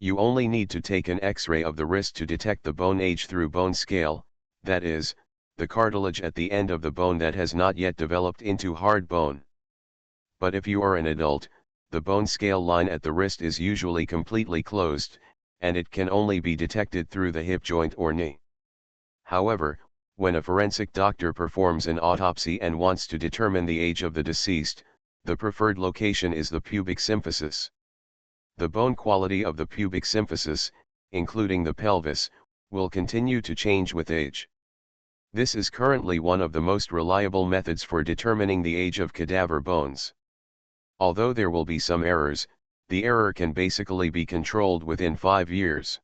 You only need to take an X-ray of the wrist to detect the bone age through bone scale, that is, the cartilage at the end of the bone that has not yet developed into hard bone. But if you are an adult, the bone scale line at the wrist is usually completely closed, and it can only be detected through the hip joint or knee. However, when a forensic doctor performs an autopsy and wants to determine the age of the deceased, the preferred location is the pubic symphysis. The bone quality of the pubic symphysis, including the pelvis, will continue to change with age. This is currently one of the most reliable methods for determining the age of cadaver bones. Although there will be some errors, the error can basically be controlled within 5 years.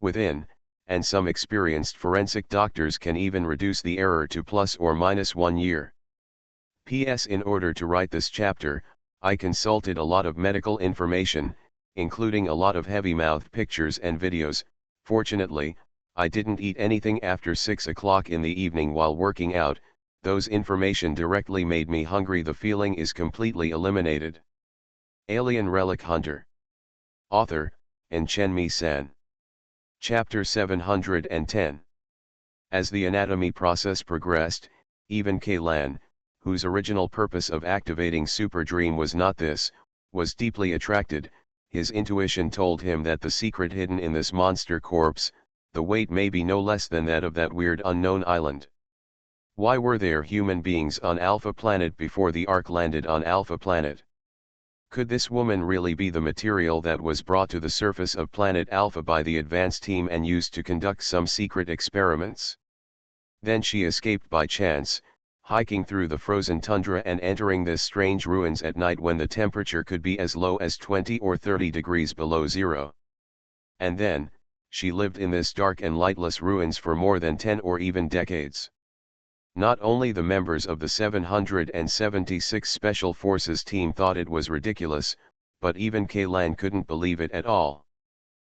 And some experienced forensic doctors can even reduce the error to plus or minus 1 year. P.S. In order to write this chapter, I consulted a lot of medical information, including a lot of heavy-mouthed pictures and videos. Fortunately, I didn't eat anything after 6 o'clock in the evening while working out. Those information directly made me hungry. The feeling is completely eliminated. Alien Relic Hunter. Author, Chen San. Chapter 710. As the anatomy process progressed, even Kaylan, whose original purpose of activating Super Dream was not this, was deeply attracted. His intuition told him that the secret hidden in this monster corpse, the weight may be no less than that of that weird unknown island. Why were there human beings on Alpha Planet before the Ark landed on Alpha Planet? Could this woman really be the material that was brought to the surface of Planet Alpha by the advance team and used to conduct some secret experiments? Then she escaped by chance, hiking through the frozen tundra and entering this strange ruins at night when the temperature could be as low as 20 or 30 degrees below zero. And then, she lived in this dark and lightless ruins for more than 10 or even decades. Not only the members of the 776 Special Forces team thought it was ridiculous, but even Kaylan couldn't believe it at all.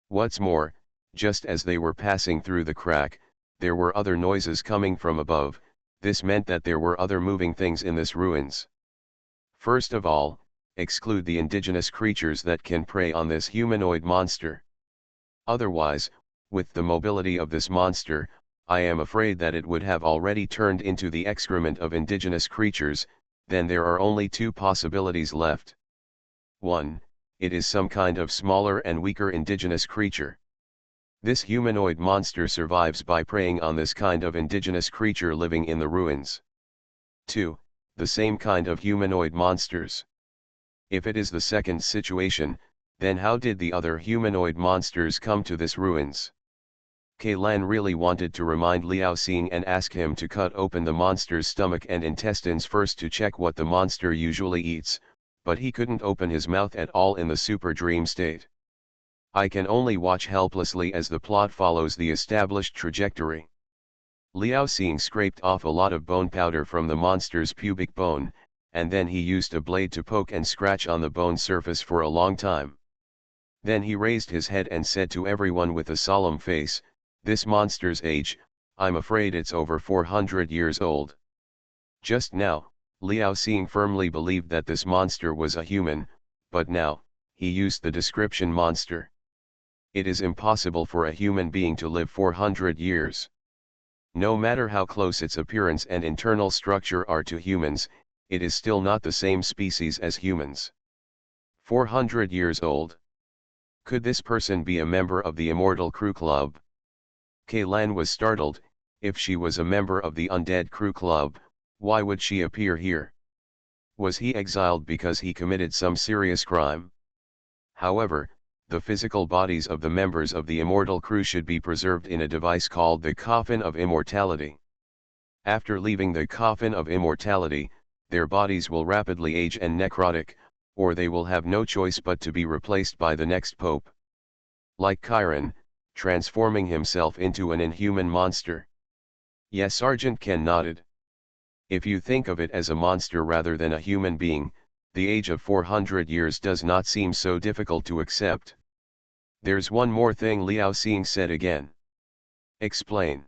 What's more, just as they were passing through the crack, there were other noises coming from above. This meant that there were other moving things in this ruins. First of all, exclude the indigenous creatures that can prey on this humanoid monster. Otherwise, with the mobility of this monster, I am afraid that it would have already turned into the excrement of indigenous creatures. Then there are only 2 possibilities left. 1. It is some kind of smaller and weaker indigenous creature. This humanoid monster survives by preying on this kind of indigenous creature living in the ruins. 2. The same kind of humanoid monsters. If it is the second situation, then how did the other humanoid monsters come to this ruins? Kaylan really wanted to remind Liao Xing and ask him to cut open the monster's stomach and intestines first to check what the monster usually eats, but he couldn't open his mouth at all in the super dream state. I can only watch helplessly as the plot follows the established trajectory. Liao Xing scraped off a lot of bone powder from the monster's pubic bone, and then he used a blade to poke and scratch on the bone surface for a long time. Then he raised his head and said to everyone with a solemn face, "This monster's age, I'm afraid it's over 400 years old." Just now, Liao Xing firmly believed that this monster was a human, but now, he used the description monster. It is impossible for a human being to live 400 years. No matter how close its appearance and internal structure are to humans, it is still not the same species as humans. 400 years old. Could this person be a member of the Immortal Crew Club? Kaylan was startled. If she was a member of the Undead Crew Club, why would she appear here? Was he exiled because he committed some serious crime? However, the physical bodies of the members of the Immortal Crew should be preserved in a device called the Coffin of Immortality. After leaving the Coffin of Immortality, their bodies will rapidly age and necrotic, or they will have no choice but to be replaced by the next pope. Like Chiron, transforming himself into an inhuman monster. Yes, Sergeant Ken nodded. If you think of it as a monster rather than a human being, the age of 400 years does not seem so difficult to accept. There's one more thing, Liao Xing said again. Explain.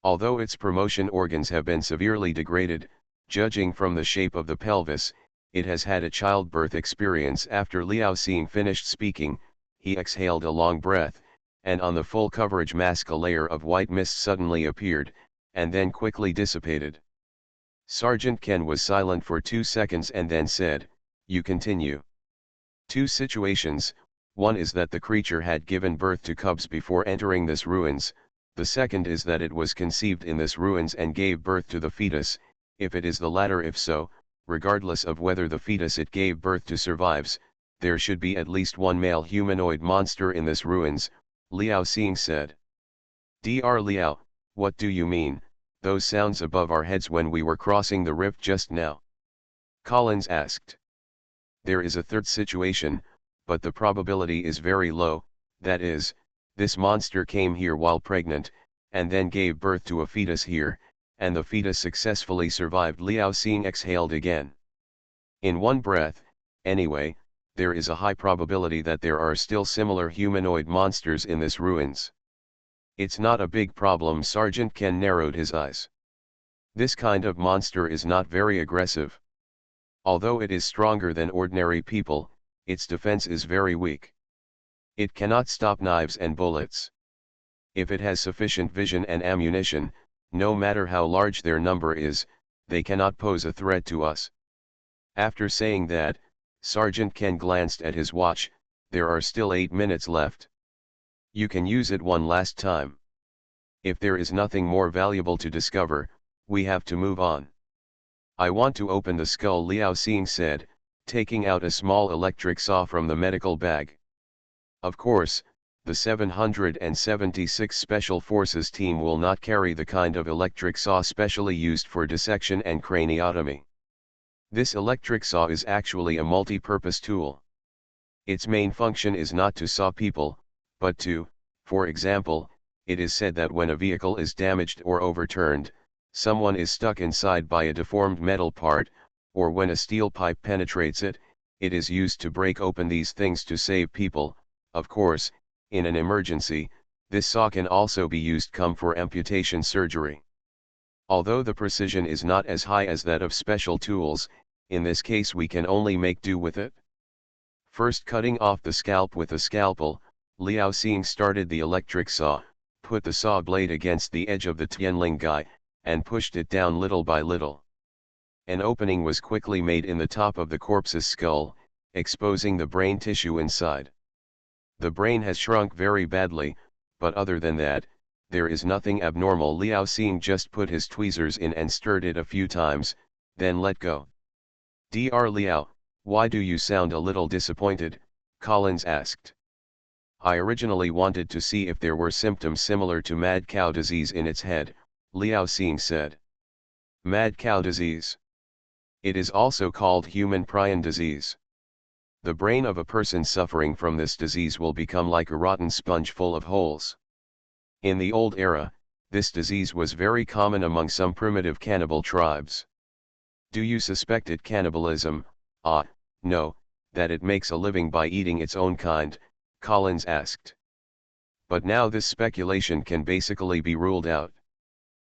Although its promotion organs have been severely degraded, judging from the shape of the pelvis, it has had a childbirth experience. After Liao Xing finished speaking, he exhaled a long breath, and on the full coverage mask a layer of white mist suddenly appeared, and then quickly dissipated. Sergeant Ken was silent for 2 seconds and then said, "You continue." Two situations: one is that the creature had given birth to cubs before entering this ruins, the second is that it was conceived in this ruins and gave birth to the fetus. If it is the latter, if so, regardless of whether the fetus it gave birth to survives, there should be at least one male humanoid monster in this ruins, Liao Xing said. Dr. Liao, what do you mean? Those sounds above our heads when we were crossing the rift just now? Collins asked. There is a third situation, but the probability is very low. That is, this monster came here while pregnant, and then gave birth to a fetus here, and the fetus successfully survived. Liao Xing exhaled again. In one breath, anyway, there is a high probability that there are still similar humanoid monsters in this ruins. It's not a big problem. Sergeant Ken narrowed his eyes. This kind of monster is not very aggressive. Although it is stronger than ordinary people, its defense is very weak. It cannot stop knives and bullets. If it has sufficient vision and ammunition, no matter how large their number is, they cannot pose a threat to us. After saying that, Sergeant Ken glanced at his watch. There are still 8 minutes left. You can use it one last time. If there is nothing more valuable to discover, we have to move on. I want to open the skull, Liao Xing said, taking out a small electric saw from the medical bag. Of course, the 776 Special Forces team will not carry the kind of electric saw specially used for dissection and craniotomy. This electric saw is actually a multi-purpose tool. Its main function is not to saw people, but to, for example, it is said that when a vehicle is damaged or overturned, someone is stuck inside by a deformed metal part, or when a steel pipe penetrates it, it is used to break open these things to save people. Of course, in an emergency, this saw can also be used for amputation surgery. Although the precision is not as high as that of special tools, in this case we can only make do with it. First, cutting off the scalp with a scalpel, Liao Xing started the electric saw, put the saw blade against the edge of the Tianling guy, and pushed it down little by little. An opening was quickly made in the top of the corpse's skull, exposing the brain tissue inside. The brain has shrunk very badly, but other than that, there is nothing abnormal. Liao Xing just put his tweezers in and stirred it a few times, then let go. Dr. Liao, why do you sound a little disappointed? Collins asked. I originally wanted to see if there were symptoms similar to mad cow disease in its head, Liao Xing said. Mad cow disease. It is also called human prion disease. The brain of a person suffering from this disease will become like a rotten sponge full of holes. In the old era, this disease was very common among some primitive cannibal tribes. Do you suspect it cannibalism? No, that it makes a living by eating its own kind, Collins asked. But now this speculation can basically be ruled out.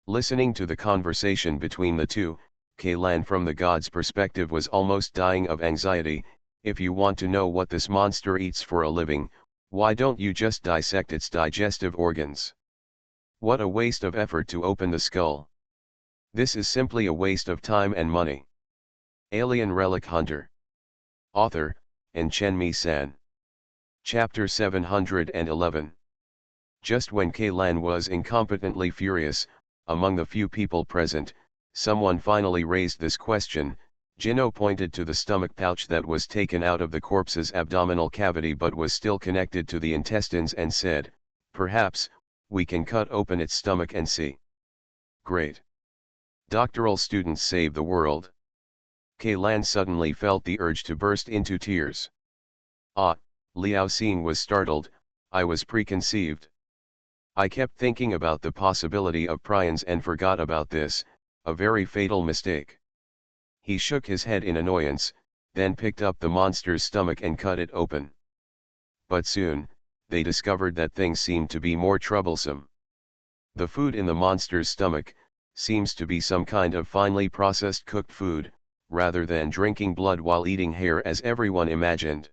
Listening to the conversation between the two, Kaylan from the god's perspective was almost dying of anxiety. If you want to know what this monster eats for a living, why don't you just dissect its digestive organs? What a waste of effort to open the skull. This is simply a waste of time and money. Alien Relic Hunter. Author, and Chen Mi San. Chapter 711. Just when Kaylan was incompetently furious, among the few people present, someone finally raised this question. Jino pointed to the stomach pouch that was taken out of the corpse's abdominal cavity but was still connected to the intestines and said, "Perhaps, we can cut open its stomach and see." Great. Doctoral students save the world. Kaylan suddenly felt the urge to burst into tears. Ah, Liao Xing was startled. I was preconceived. I kept thinking about the possibility of prions and forgot about this, a very fatal mistake. He shook his head in annoyance, then picked up the monster's stomach and cut it open. But soon, they discovered that things seemed to be more troublesome. The food in the monster's stomach seems to be some kind of finely processed cooked food, rather than drinking blood while eating hair as everyone imagined.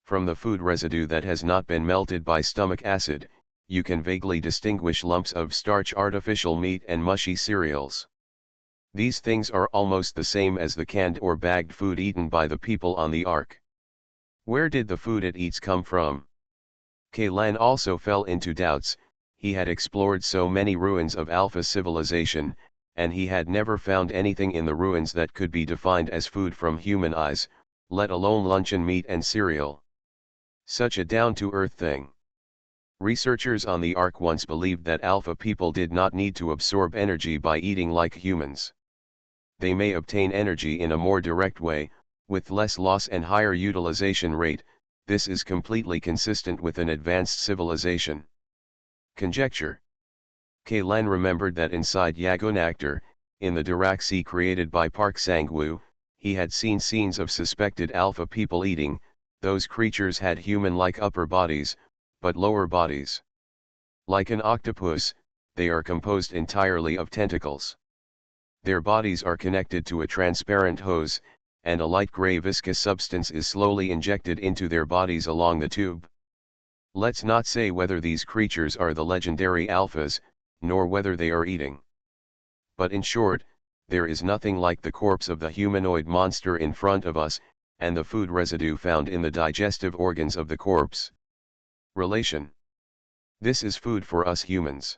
From the food residue that has not been melted by stomach acid, you can vaguely distinguish lumps of starch, artificial meat and mushy cereals. These things are almost the same as the canned or bagged food eaten by the people on the Ark. Where did the food it eats come from? Kaylan also fell into doubts. He had explored so many ruins of Alpha civilization, and he had never found anything in the ruins that could be defined as food from human eyes, let alone luncheon meat and cereal. Such a down-to-earth thing. Researchers on the Ark once believed that Alpha people did not need to absorb energy by eating like humans. They may obtain energy in a more direct way, with less loss and higher utilization rate. This is completely consistent with an advanced civilization. Conjecture. Kaylan remembered that inside Yagonactor, in the Diraxi created by Park Sang-woo, he had seen scenes of suspected Alpha people eating. Those creatures had human-like upper bodies, but lower bodies. Like an octopus, they are composed entirely of tentacles. Their bodies are connected to a transparent hose, and a light gray viscous substance is slowly injected into their bodies along the tube. Let's not say whether these creatures are the legendary Alphas, nor whether they are eating. But in short, there is nothing like the corpse of the humanoid monster in front of us, and the food residue found in the digestive organs of the corpse. Relation. This is food for us humans.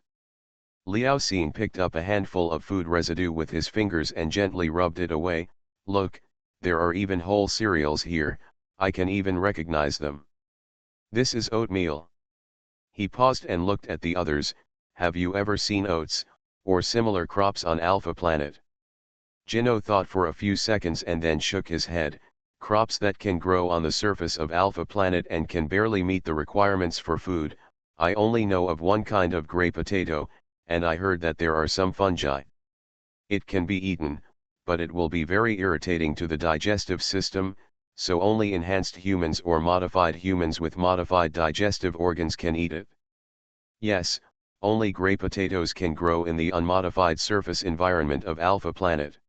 Liao Xing picked up a handful of food residue with his fingers and gently rubbed it away. Look, there are even whole cereals here, I can even recognize them. This is oatmeal. He paused and looked at the others. Have you ever seen oats, or similar crops on Alpha Planet? Jino thought for a few seconds and then shook his head. Crops that can grow on the surface of Alpha Planet and can barely meet the requirements for food. I only know of one kind of gray potato, and I heard that there are some fungi. It can be eaten, but it will be very irritating to the digestive system, so only enhanced humans or modified humans with modified digestive organs can eat it. Yes, only gray potatoes can grow in the unmodified surface environment of Alpha Planet.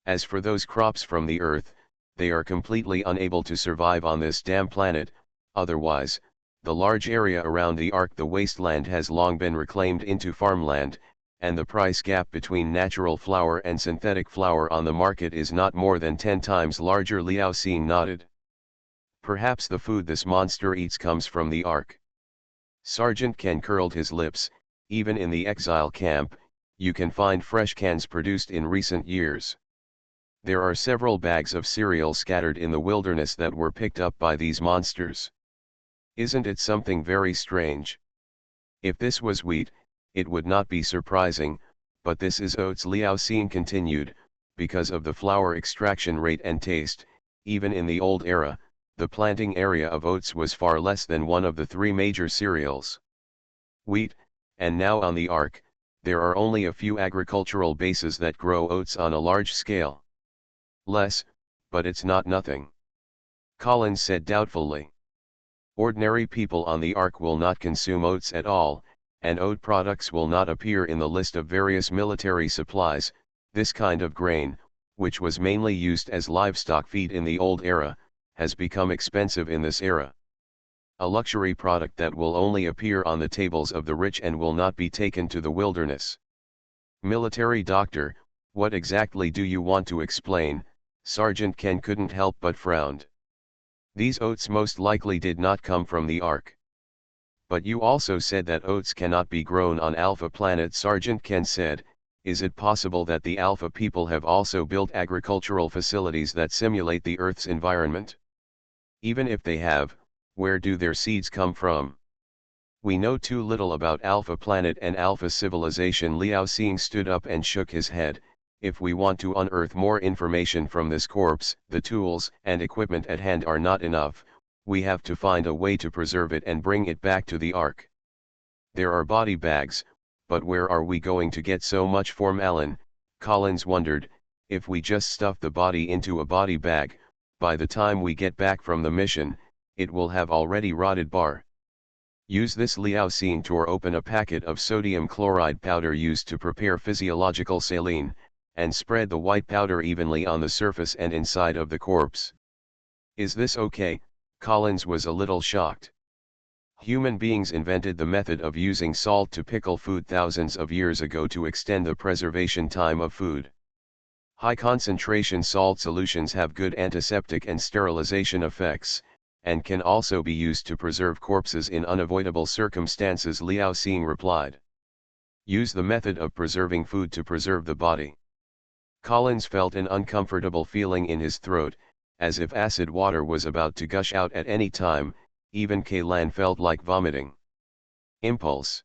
As for those crops from the Earth, they are completely unable to survive on this damn planet. Otherwise, the large area around the Ark, the wasteland, has long been reclaimed into farmland, and the price gap between natural flour and synthetic flour on the market is not more than 10 times larger. Liao Xing nodded. Perhaps the food this monster eats comes from the Ark. Sergeant Ken curled his lips. Even in the exile camp, you can find fresh cans produced in recent years. There are several bags of cereal scattered in the wilderness that were picked up by these monsters. Isn't it something very strange? If this was wheat, it would not be surprising, but this is oats. Liao Xing continued. Because of the flour extraction rate and taste, even in the old era, the planting area of oats was far less than one of the three major cereals. Wheat, and now on the Ark, there are only a few agricultural bases that grow oats on a large scale. Less, but it's not nothing. Collins said doubtfully. Ordinary people on the Ark will not consume oats at all, and oat products will not appear in the list of various military supplies. This kind of grain, which was mainly used as livestock feed in the old era, has become expensive in this era. A luxury product that will only appear on the tables of the rich and will not be taken to the wilderness. Military doctor, what exactly do you want to explain? Sergeant Ken couldn't help but frowned. These oats most likely did not come from the Ark. But you also said that oats cannot be grown on Alpha Planet. Sergeant Ken said, is it possible that the Alpha people have also built agricultural facilities that simulate the Earth's environment? Even if they have, where do their seeds come from? We know too little about Alpha Planet and Alpha Civilization. Liao Xing stood up and shook his head. If we want to unearth more information from this corpse, the tools and equipment at hand are not enough. We have to find a way to preserve it and bring it back to the Ark. There are body bags, but where are we going to get so much formalin? Collins wondered. If we just stuff the body into a body bag, by the time we get back from the mission, it will have already rotted. Use this. Liao Xing tore open a packet of sodium chloride powder used to prepare physiological saline, and spread the white powder evenly on the surface and inside of the corpse. Is this okay? Collins was a little shocked. Human beings invented the method of using salt to pickle food thousands of years ago to extend the preservation time of food. High concentration salt solutions have good antiseptic and sterilization effects, and can also be used to preserve corpses in unavoidable circumstances. Liao Xing replied. Use the method of preserving food to preserve the body. Collins felt an uncomfortable feeling in his throat, as if acid water was about to gush out at any time. Even Kailan felt like vomiting. Impulse.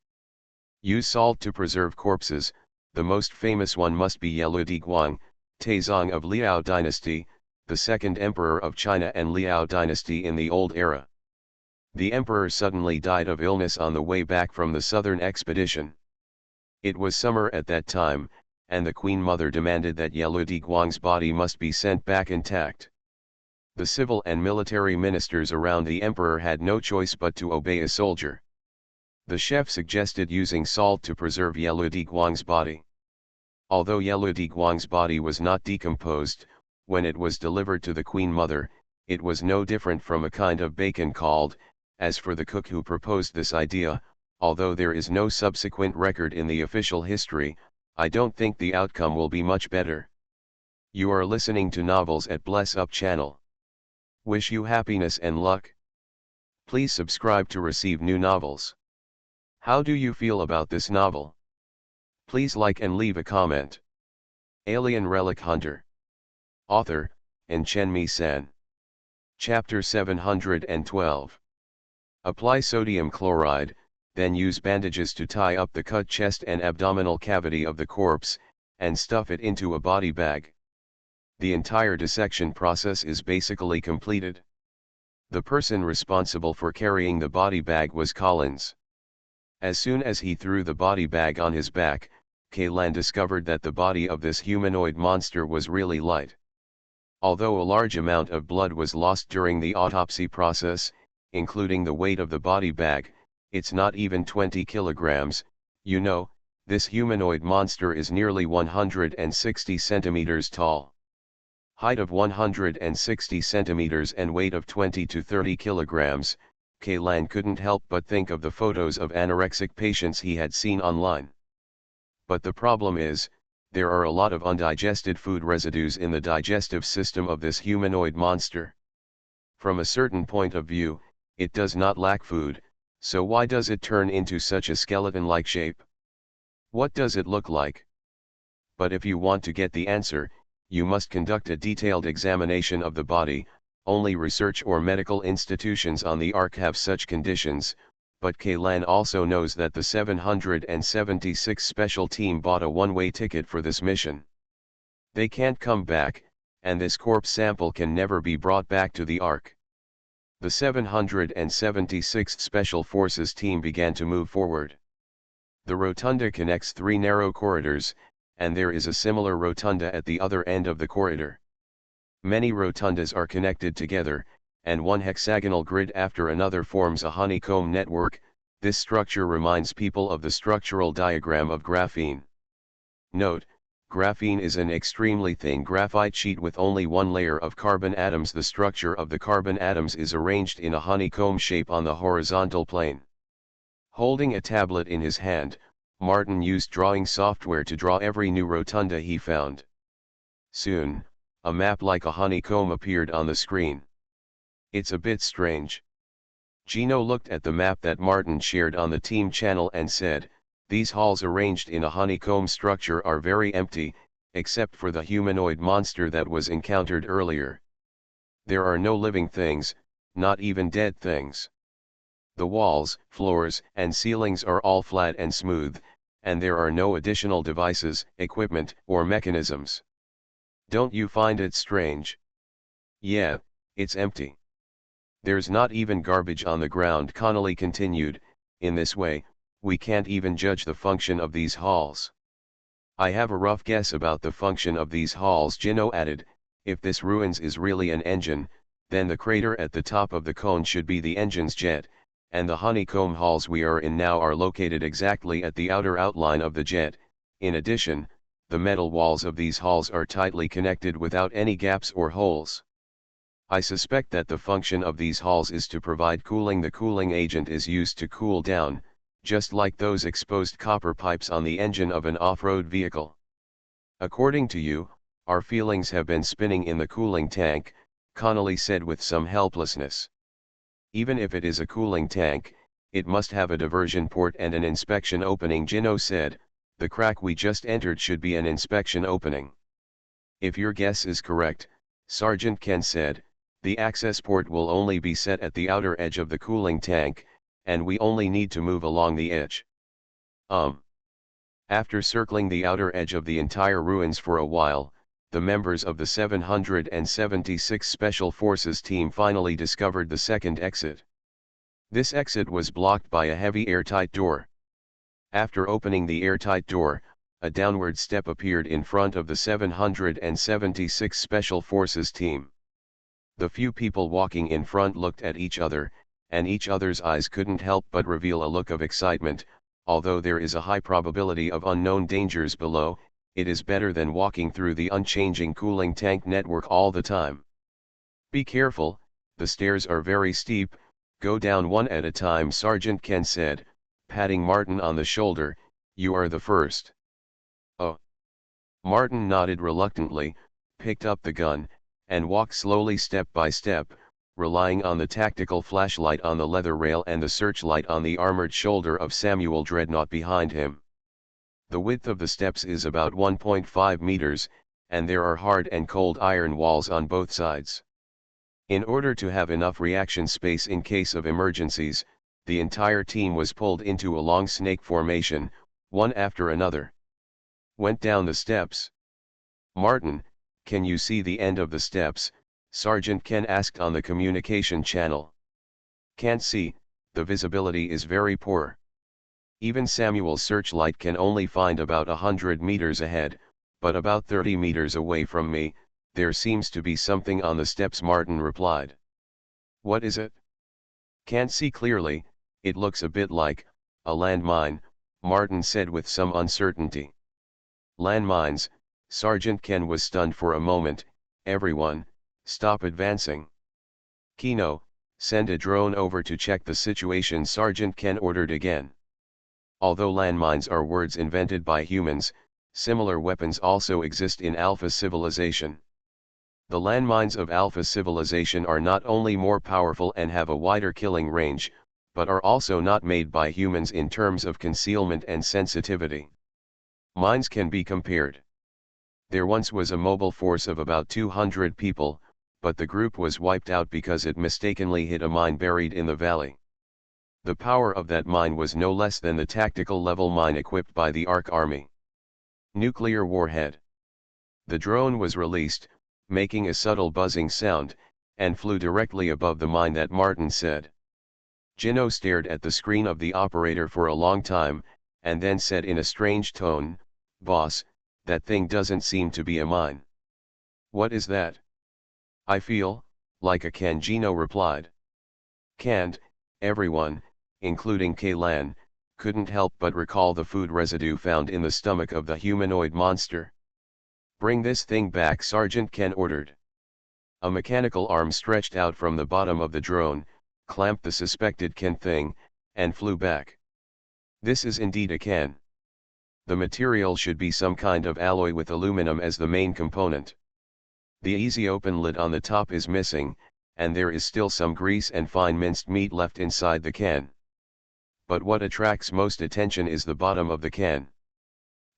Use salt to preserve corpses. The most famous one must be Yellow Diguang, Taizong of Liao dynasty, the second emperor of China and Liao dynasty in the old era. The emperor suddenly died of illness on the way back from the southern expedition. It was summer at that time, and the Queen Mother demanded that Yellow Diguang's body must be sent back intact. The civil and military ministers around the emperor had no choice but to obey a soldier. The chef suggested using salt to preserve Yellow Diguang's body. Although Yellow Diguang's body was not decomposed, when it was delivered to the Queen Mother, it was no different from a kind of bacon called. As for the cook who proposed this idea, although there is no subsequent record in the official history, I don't think the outcome will be much better. You are listening to Novels at Bless Up channel. Wish you happiness and luck. Please subscribe to receive new novels. How do you feel about this novel? Please like and leave a comment. Alien Relic Hunter. Author, Chen San. Chapter 712. Apply sodium chloride, then use bandages to tie up the cut chest and abdominal cavity of the corpse, and stuff it into a body bag. The entire dissection process is basically completed. The person responsible for carrying the body bag was Collins. As soon as he threw the body bag on his back, Kailan discovered that the body of this humanoid monster was really light. Although a large amount of blood was lost during the autopsy process, including the weight of the body bag, it's not even 20 kilograms. You know, this humanoid monster is nearly 160 centimeters tall. Height of 160 centimeters and weight of 20 to 30 kilograms, Kailan couldn't help but think of the photos of anorexic patients he had seen online. But the problem is, there are a lot of undigested food residues in the digestive system of this humanoid monster. From a certain point of view, it does not lack food, so why does it turn into such a skeleton-like shape? What does it look like? But if you want to get the answer, you must conduct a detailed examination of the body. Only research or medical institutions on the Ark have such conditions, but Kailan also knows that the 776 Special Team bought a one-way ticket for this mission. They can't come back, and this corpse sample can never be brought back to the Ark. The 776th Special Forces team began to move forward. The rotunda connects three narrow corridors, and there is a similar rotunda at the other end of the corridor. Many rotundas are connected together, and one hexagonal grid after another forms a honeycomb network. This structure reminds people of the structural diagram of graphene. Note, graphene is an extremely thin graphite sheet with only one layer of carbon atoms. The structure of the carbon atoms is arranged in a honeycomb shape on the horizontal plane. Holding a tablet in his hand, Martin used drawing software to draw every new rotunda he found. Soon, a map like a honeycomb appeared on the screen. It's a bit strange. Gino looked at the map that Martin shared on the team channel and said, these halls arranged in a honeycomb structure are very empty, except for the humanoid monster that was encountered earlier. There are no living things, not even dead things. The walls, floors, and ceilings are all flat and smooth, and there are no additional devices, equipment, or mechanisms. Don't you find it strange? Yeah, it's empty. There's not even garbage on the ground, Connolly continued. In this way, we can't even judge the function of these halls. I have a rough guess about the function of these halls, Gino added. If this ruins is really an engine, then the crater at the top of the cone should be the engine's jet, and the honeycomb halls we are in now are located exactly at the outer outline of the jet. In addition, the metal walls of these halls are tightly connected without any gaps or holes. I suspect that the function of these halls is to provide cooling. The cooling agent is used to cool down, just like those exposed copper pipes on the engine of an off-road vehicle. According to you, our feelings have been spinning in the cooling tank, Connolly said with some helplessness. Even if it is a cooling tank, it must have a diversion port and an inspection opening, Gino said. The crack we just entered should be an inspection opening. If your guess is correct, Sergeant Ken said, the access port will only be set at the outer edge of the cooling tank, and we only need to move along the edge. After circling the outer edge of the entire ruins for a while, the members of the 776 Special Forces team finally discovered the second exit. This exit was blocked by a heavy airtight door. After opening the airtight door, a downward step appeared in front of the 776 Special Forces team. The few people walking in front looked at each other, and each other's eyes couldn't help but reveal a look of excitement. Although there is a high probability of unknown dangers below, it is better than walking through the unchanging cooling tank network all the time. Be careful, the stairs are very steep, go down one at a time, Sergeant Ken said, patting Martin on the shoulder. You are the first. Oh. Martin nodded reluctantly, picked up the gun, and walked slowly step by step, relying on the tactical flashlight on the leather rail and the searchlight on the armored shoulder of Samuel Dreadnought behind him. The width of the steps is about 1.5 meters, and there are hard and cold iron walls on both sides. In order to have enough reaction space in case of emergencies, the entire team was pulled into a long snake formation, one after another. Went down the steps. Martin, can you see the end of the steps? Sergeant Ken asked on the communication channel. Can't see, the visibility is very poor. Even Samuel's searchlight can only find about 100 meters ahead, but about 30 meters away from me, there seems to be something on the steps, Martin replied. What is it? Can't see clearly, it looks a bit like a landmine, Martin said with some uncertainty. Landmines, Sergeant Ken was stunned for a moment. Everyone, stop advancing. Kino, send a drone over to check the situation, Sergeant Ken ordered again. Although landmines are words invented by humans, similar weapons also exist in Alpha Civilization. The landmines of Alpha Civilization are not only more powerful and have a wider killing range, but are also not made by humans in terms of concealment and sensitivity. Mines can be compared. There once was a mobile force of about 200 people, but the group was wiped out because it mistakenly hit a mine buried in the valley. The power of that mine was no less than the tactical level mine equipped by the ARC Army. Nuclear warhead. The drone was released, making a subtle buzzing sound, and flew directly above the mine that Martin said. Gino stared at the screen of the operator for a long time, and then said in a strange tone, "Boss, that thing doesn't seem to be a mine." "What is that?" "I feel like a can," Gino replied. Can't, everyone, including Kaylan, couldn't help but recall the food residue found in the stomach of the humanoid monster. "Bring this thing back," Sergeant Ken ordered. A mechanical arm stretched out from the bottom of the drone, clamped the suspected can thing, and flew back. This is indeed a can. The material should be some kind of alloy with aluminum as the main component. The easy open lid on the top is missing, and there is still some grease and fine minced meat left inside the can. But what attracts most attention is the bottom of the can.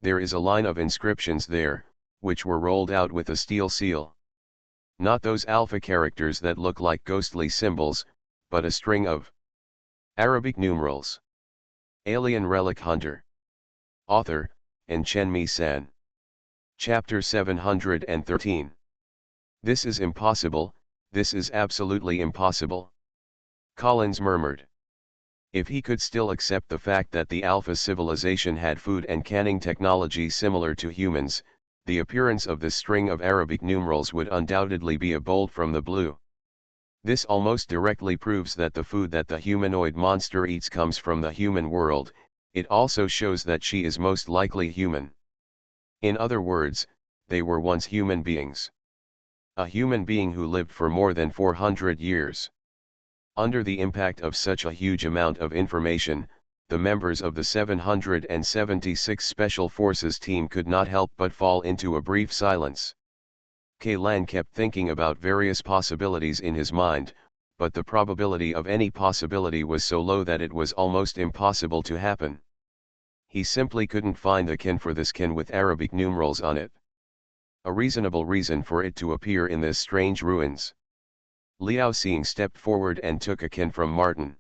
There is a line of inscriptions there, which were rolled out with a steel seal. Not those alpha characters that look like ghostly symbols, but a string of Arabic numerals. Alien Relic Hunter. Author, Chen San. Chapter 713. This is impossible, this is absolutely impossible. Collins murmured. If he could still accept the fact that the Alpha civilization had food and canning technology similar to humans, the appearance of this string of Arabic numerals would undoubtedly be a bolt from the blue. This almost directly proves that the food that the humanoid monster eats comes from the human world. It also shows that she is most likely human. In other words, they were once human beings. A human being who lived for more than 400 years. Under the impact of such a huge amount of information, the members of the 776 Special Forces team could not help but fall into a brief silence. Lan kept thinking about various possibilities in his mind, but the probability of any possibility was so low that it was almost impossible to happen. He simply couldn't find a can for this can with Arabic numerals on it. A reasonable reason for it to appear in this strange ruins. Liao Xing stepped forward and took a can from Martin.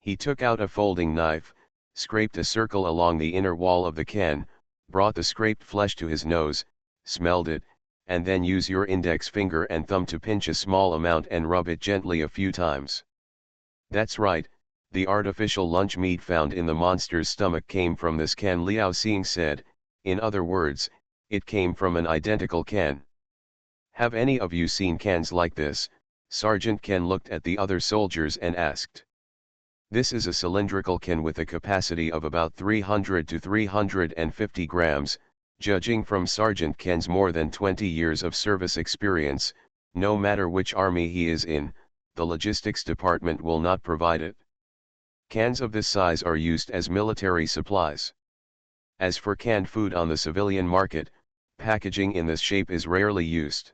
He took out a folding knife, scraped a circle along the inner wall of the can, brought the scraped flesh to his nose, smelled it, and then use your index finger and thumb to pinch a small amount and rub it gently a few times. That's right, the artificial lunch meat found in the monster's stomach came from this can, Liao Xing said. In other words, it came from an identical can. Have any of you seen cans like this? Sergeant Ken looked at the other soldiers and asked. This is a cylindrical can with a capacity of about 300 to 350 grams, judging from Sergeant Ken's more than 20 years of service experience. No matter which army he is in, the logistics department will not provide it. Cans of this size are used as military supplies. As for canned food on the civilian market, packaging in this shape is rarely used.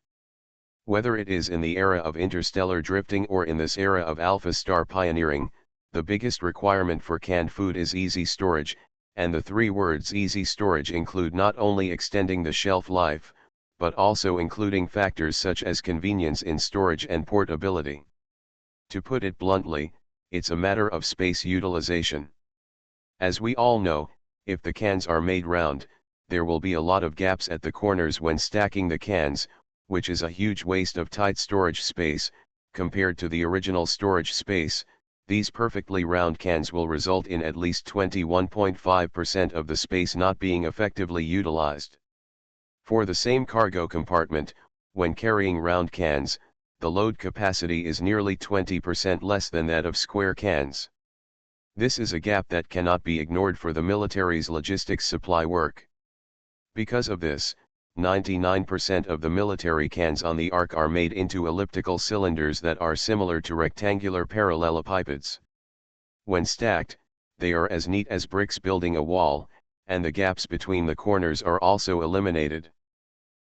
Whether it is in the era of interstellar drifting or in this era of alpha star pioneering, the biggest requirement for canned food is easy storage, and the three words easy storage include not only extending the shelf life, but also including factors such as convenience in storage and portability. To put it bluntly, it's a matter of space utilization. As we all know, if the cans are made round, there will be a lot of gaps at the corners when stacking the cans, which is a huge waste of tight storage space. Compared to the original storage space, these perfectly round cans will result in at least 21.5% of the space not being effectively utilized. For the same cargo compartment, when carrying round cans, the load capacity is nearly 20% less than that of square cans. This is a gap that cannot be ignored for the military's logistics supply work. Because of this, 99% of the military cans on the Ark are made into elliptical cylinders that are similar to rectangular parallelepipeds. When stacked, they are as neat as bricks building a wall, and the gaps between the corners are also eliminated.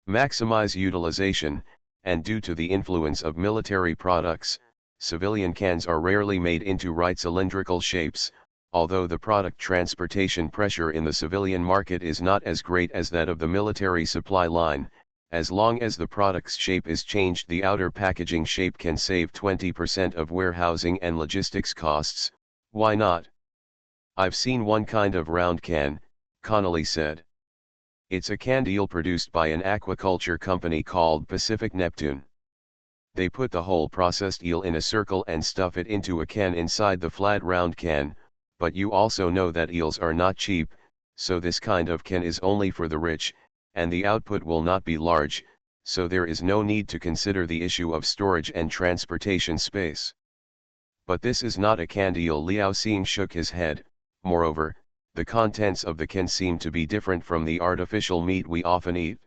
Maximize utilization, and due to the influence of military products, civilian cans are rarely made into right cylindrical shapes. Although the product transportation pressure in the civilian market is not as great as that of the military supply line, as long as the product's shape is changed, the outer packaging shape can save 20% of warehousing and logistics costs. Why not? I've seen one kind of round can, Connolly said. It's a canned eel produced by an aquaculture company called Pacific Neptune. They put the whole processed eel in a circle and stuff it into a can inside the flat round can. But you also know that eels are not cheap, so this kind of can is only for the rich, and the output will not be large, so there is no need to consider the issue of storage and transportation space. But this is not a canned eel, Liao Xing shook his head. Moreover, the contents of the can seem to be different from the artificial meat we often eat.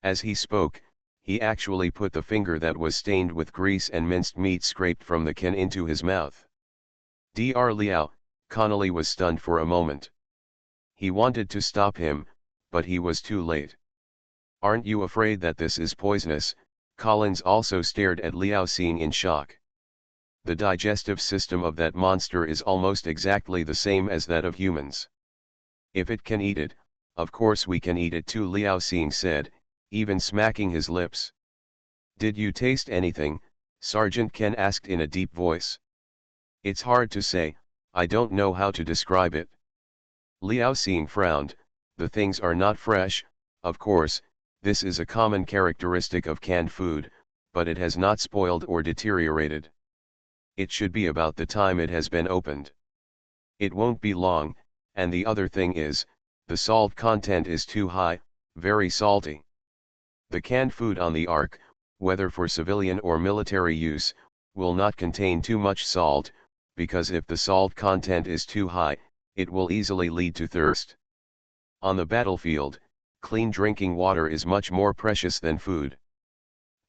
As he spoke, he actually put the finger that was stained with grease and minced meat scraped from the can into his mouth. Dr. Liao, Connolly was stunned for a moment. He wanted to stop him, but he was too late. Aren't you afraid that this is poisonous? Collins also stared at Liao Xing in shock. The digestive system of that monster is almost exactly the same as that of humans. If it can eat it, of course we can eat it too, Liao Xing said, even smacking his lips. Did you taste anything? Sergeant Ken asked in a deep voice. It's hard to say, I don't know how to describe it. Liao Xing frowned. The things are not fresh, of course, this is a common characteristic of canned food, but it has not spoiled or deteriorated. It should be about the time it has been opened. It won't be long, and the other thing is, the salt content is too high, very salty. The canned food on the Ark, whether for civilian or military use, will not contain too much salt, because if the salt content is too high, it will easily lead to thirst. On the battlefield, clean drinking water is much more precious than food.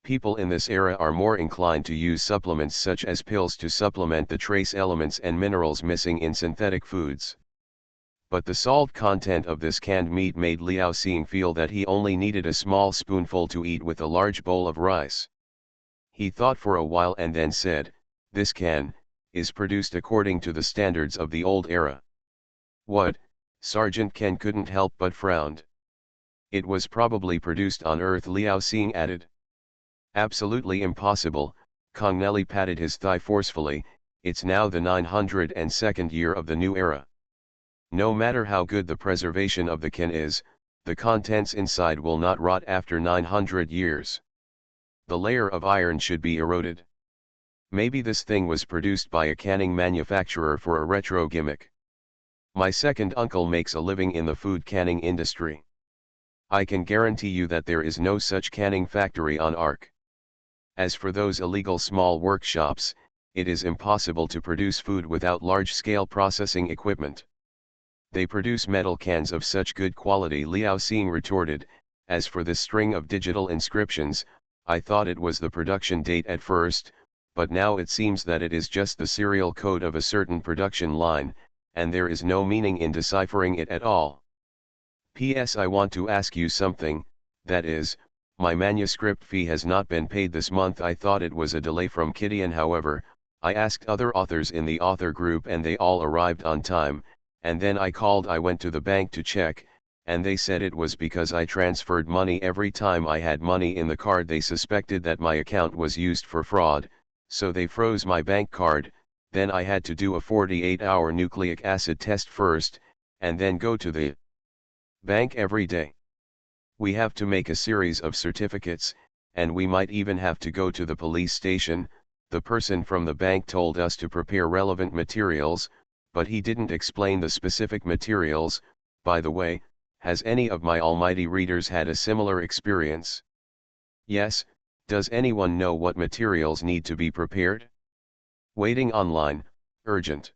People in this era are more inclined to use supplements such as pills to supplement the trace elements and minerals missing in synthetic foods. But the salt content of this canned meat made Liao Xing feel that he only needed a small spoonful to eat with a large bowl of rice. He thought for a while and then said, "This can, is produced according to the standards of the old era." What? Sergeant Ken couldn't help but frowned. It was probably produced on Earth, Liao Xing added. Absolutely impossible, Congnelli patted his thigh forcefully, it's now the 902nd year of the new era. No matter how good the preservation of the can is, the contents inside will not rot after 900 years. The layer of iron should be eroded. Maybe this thing was produced by a canning manufacturer for a retro gimmick. My second uncle makes a living in the food canning industry. I can guarantee you that there is no such canning factory on Ark. As for those illegal small workshops, it is impossible to produce food without large-scale processing equipment. They produce metal cans of such good quality, Liao Xing retorted. As for this string of digital inscriptions, I thought it was the production date at first, but now it seems that it is just the serial code of a certain production line, and there is no meaning in deciphering it at all. P.S. I want to ask you something, that is, my manuscript fee has not been paid this month. I thought it was a delay from Gideon. However, I asked other authors in the author group and they all arrived on time, and then I went to the bank to check, and they said it was because I transferred money every time I had money in the card. They suspected that my account was used for fraud, so they froze my bank card. Then I had to do a 48-hour nucleic acid test first, and then go to the bank every day. We have to make a series of certificates, and we might even have to go to the police station. The person from the bank told us to prepare relevant materials, but he didn't explain the specific materials. By the way, has any of my almighty readers had a similar experience? Yes, does anyone know what materials need to be prepared? Waiting online, urgent.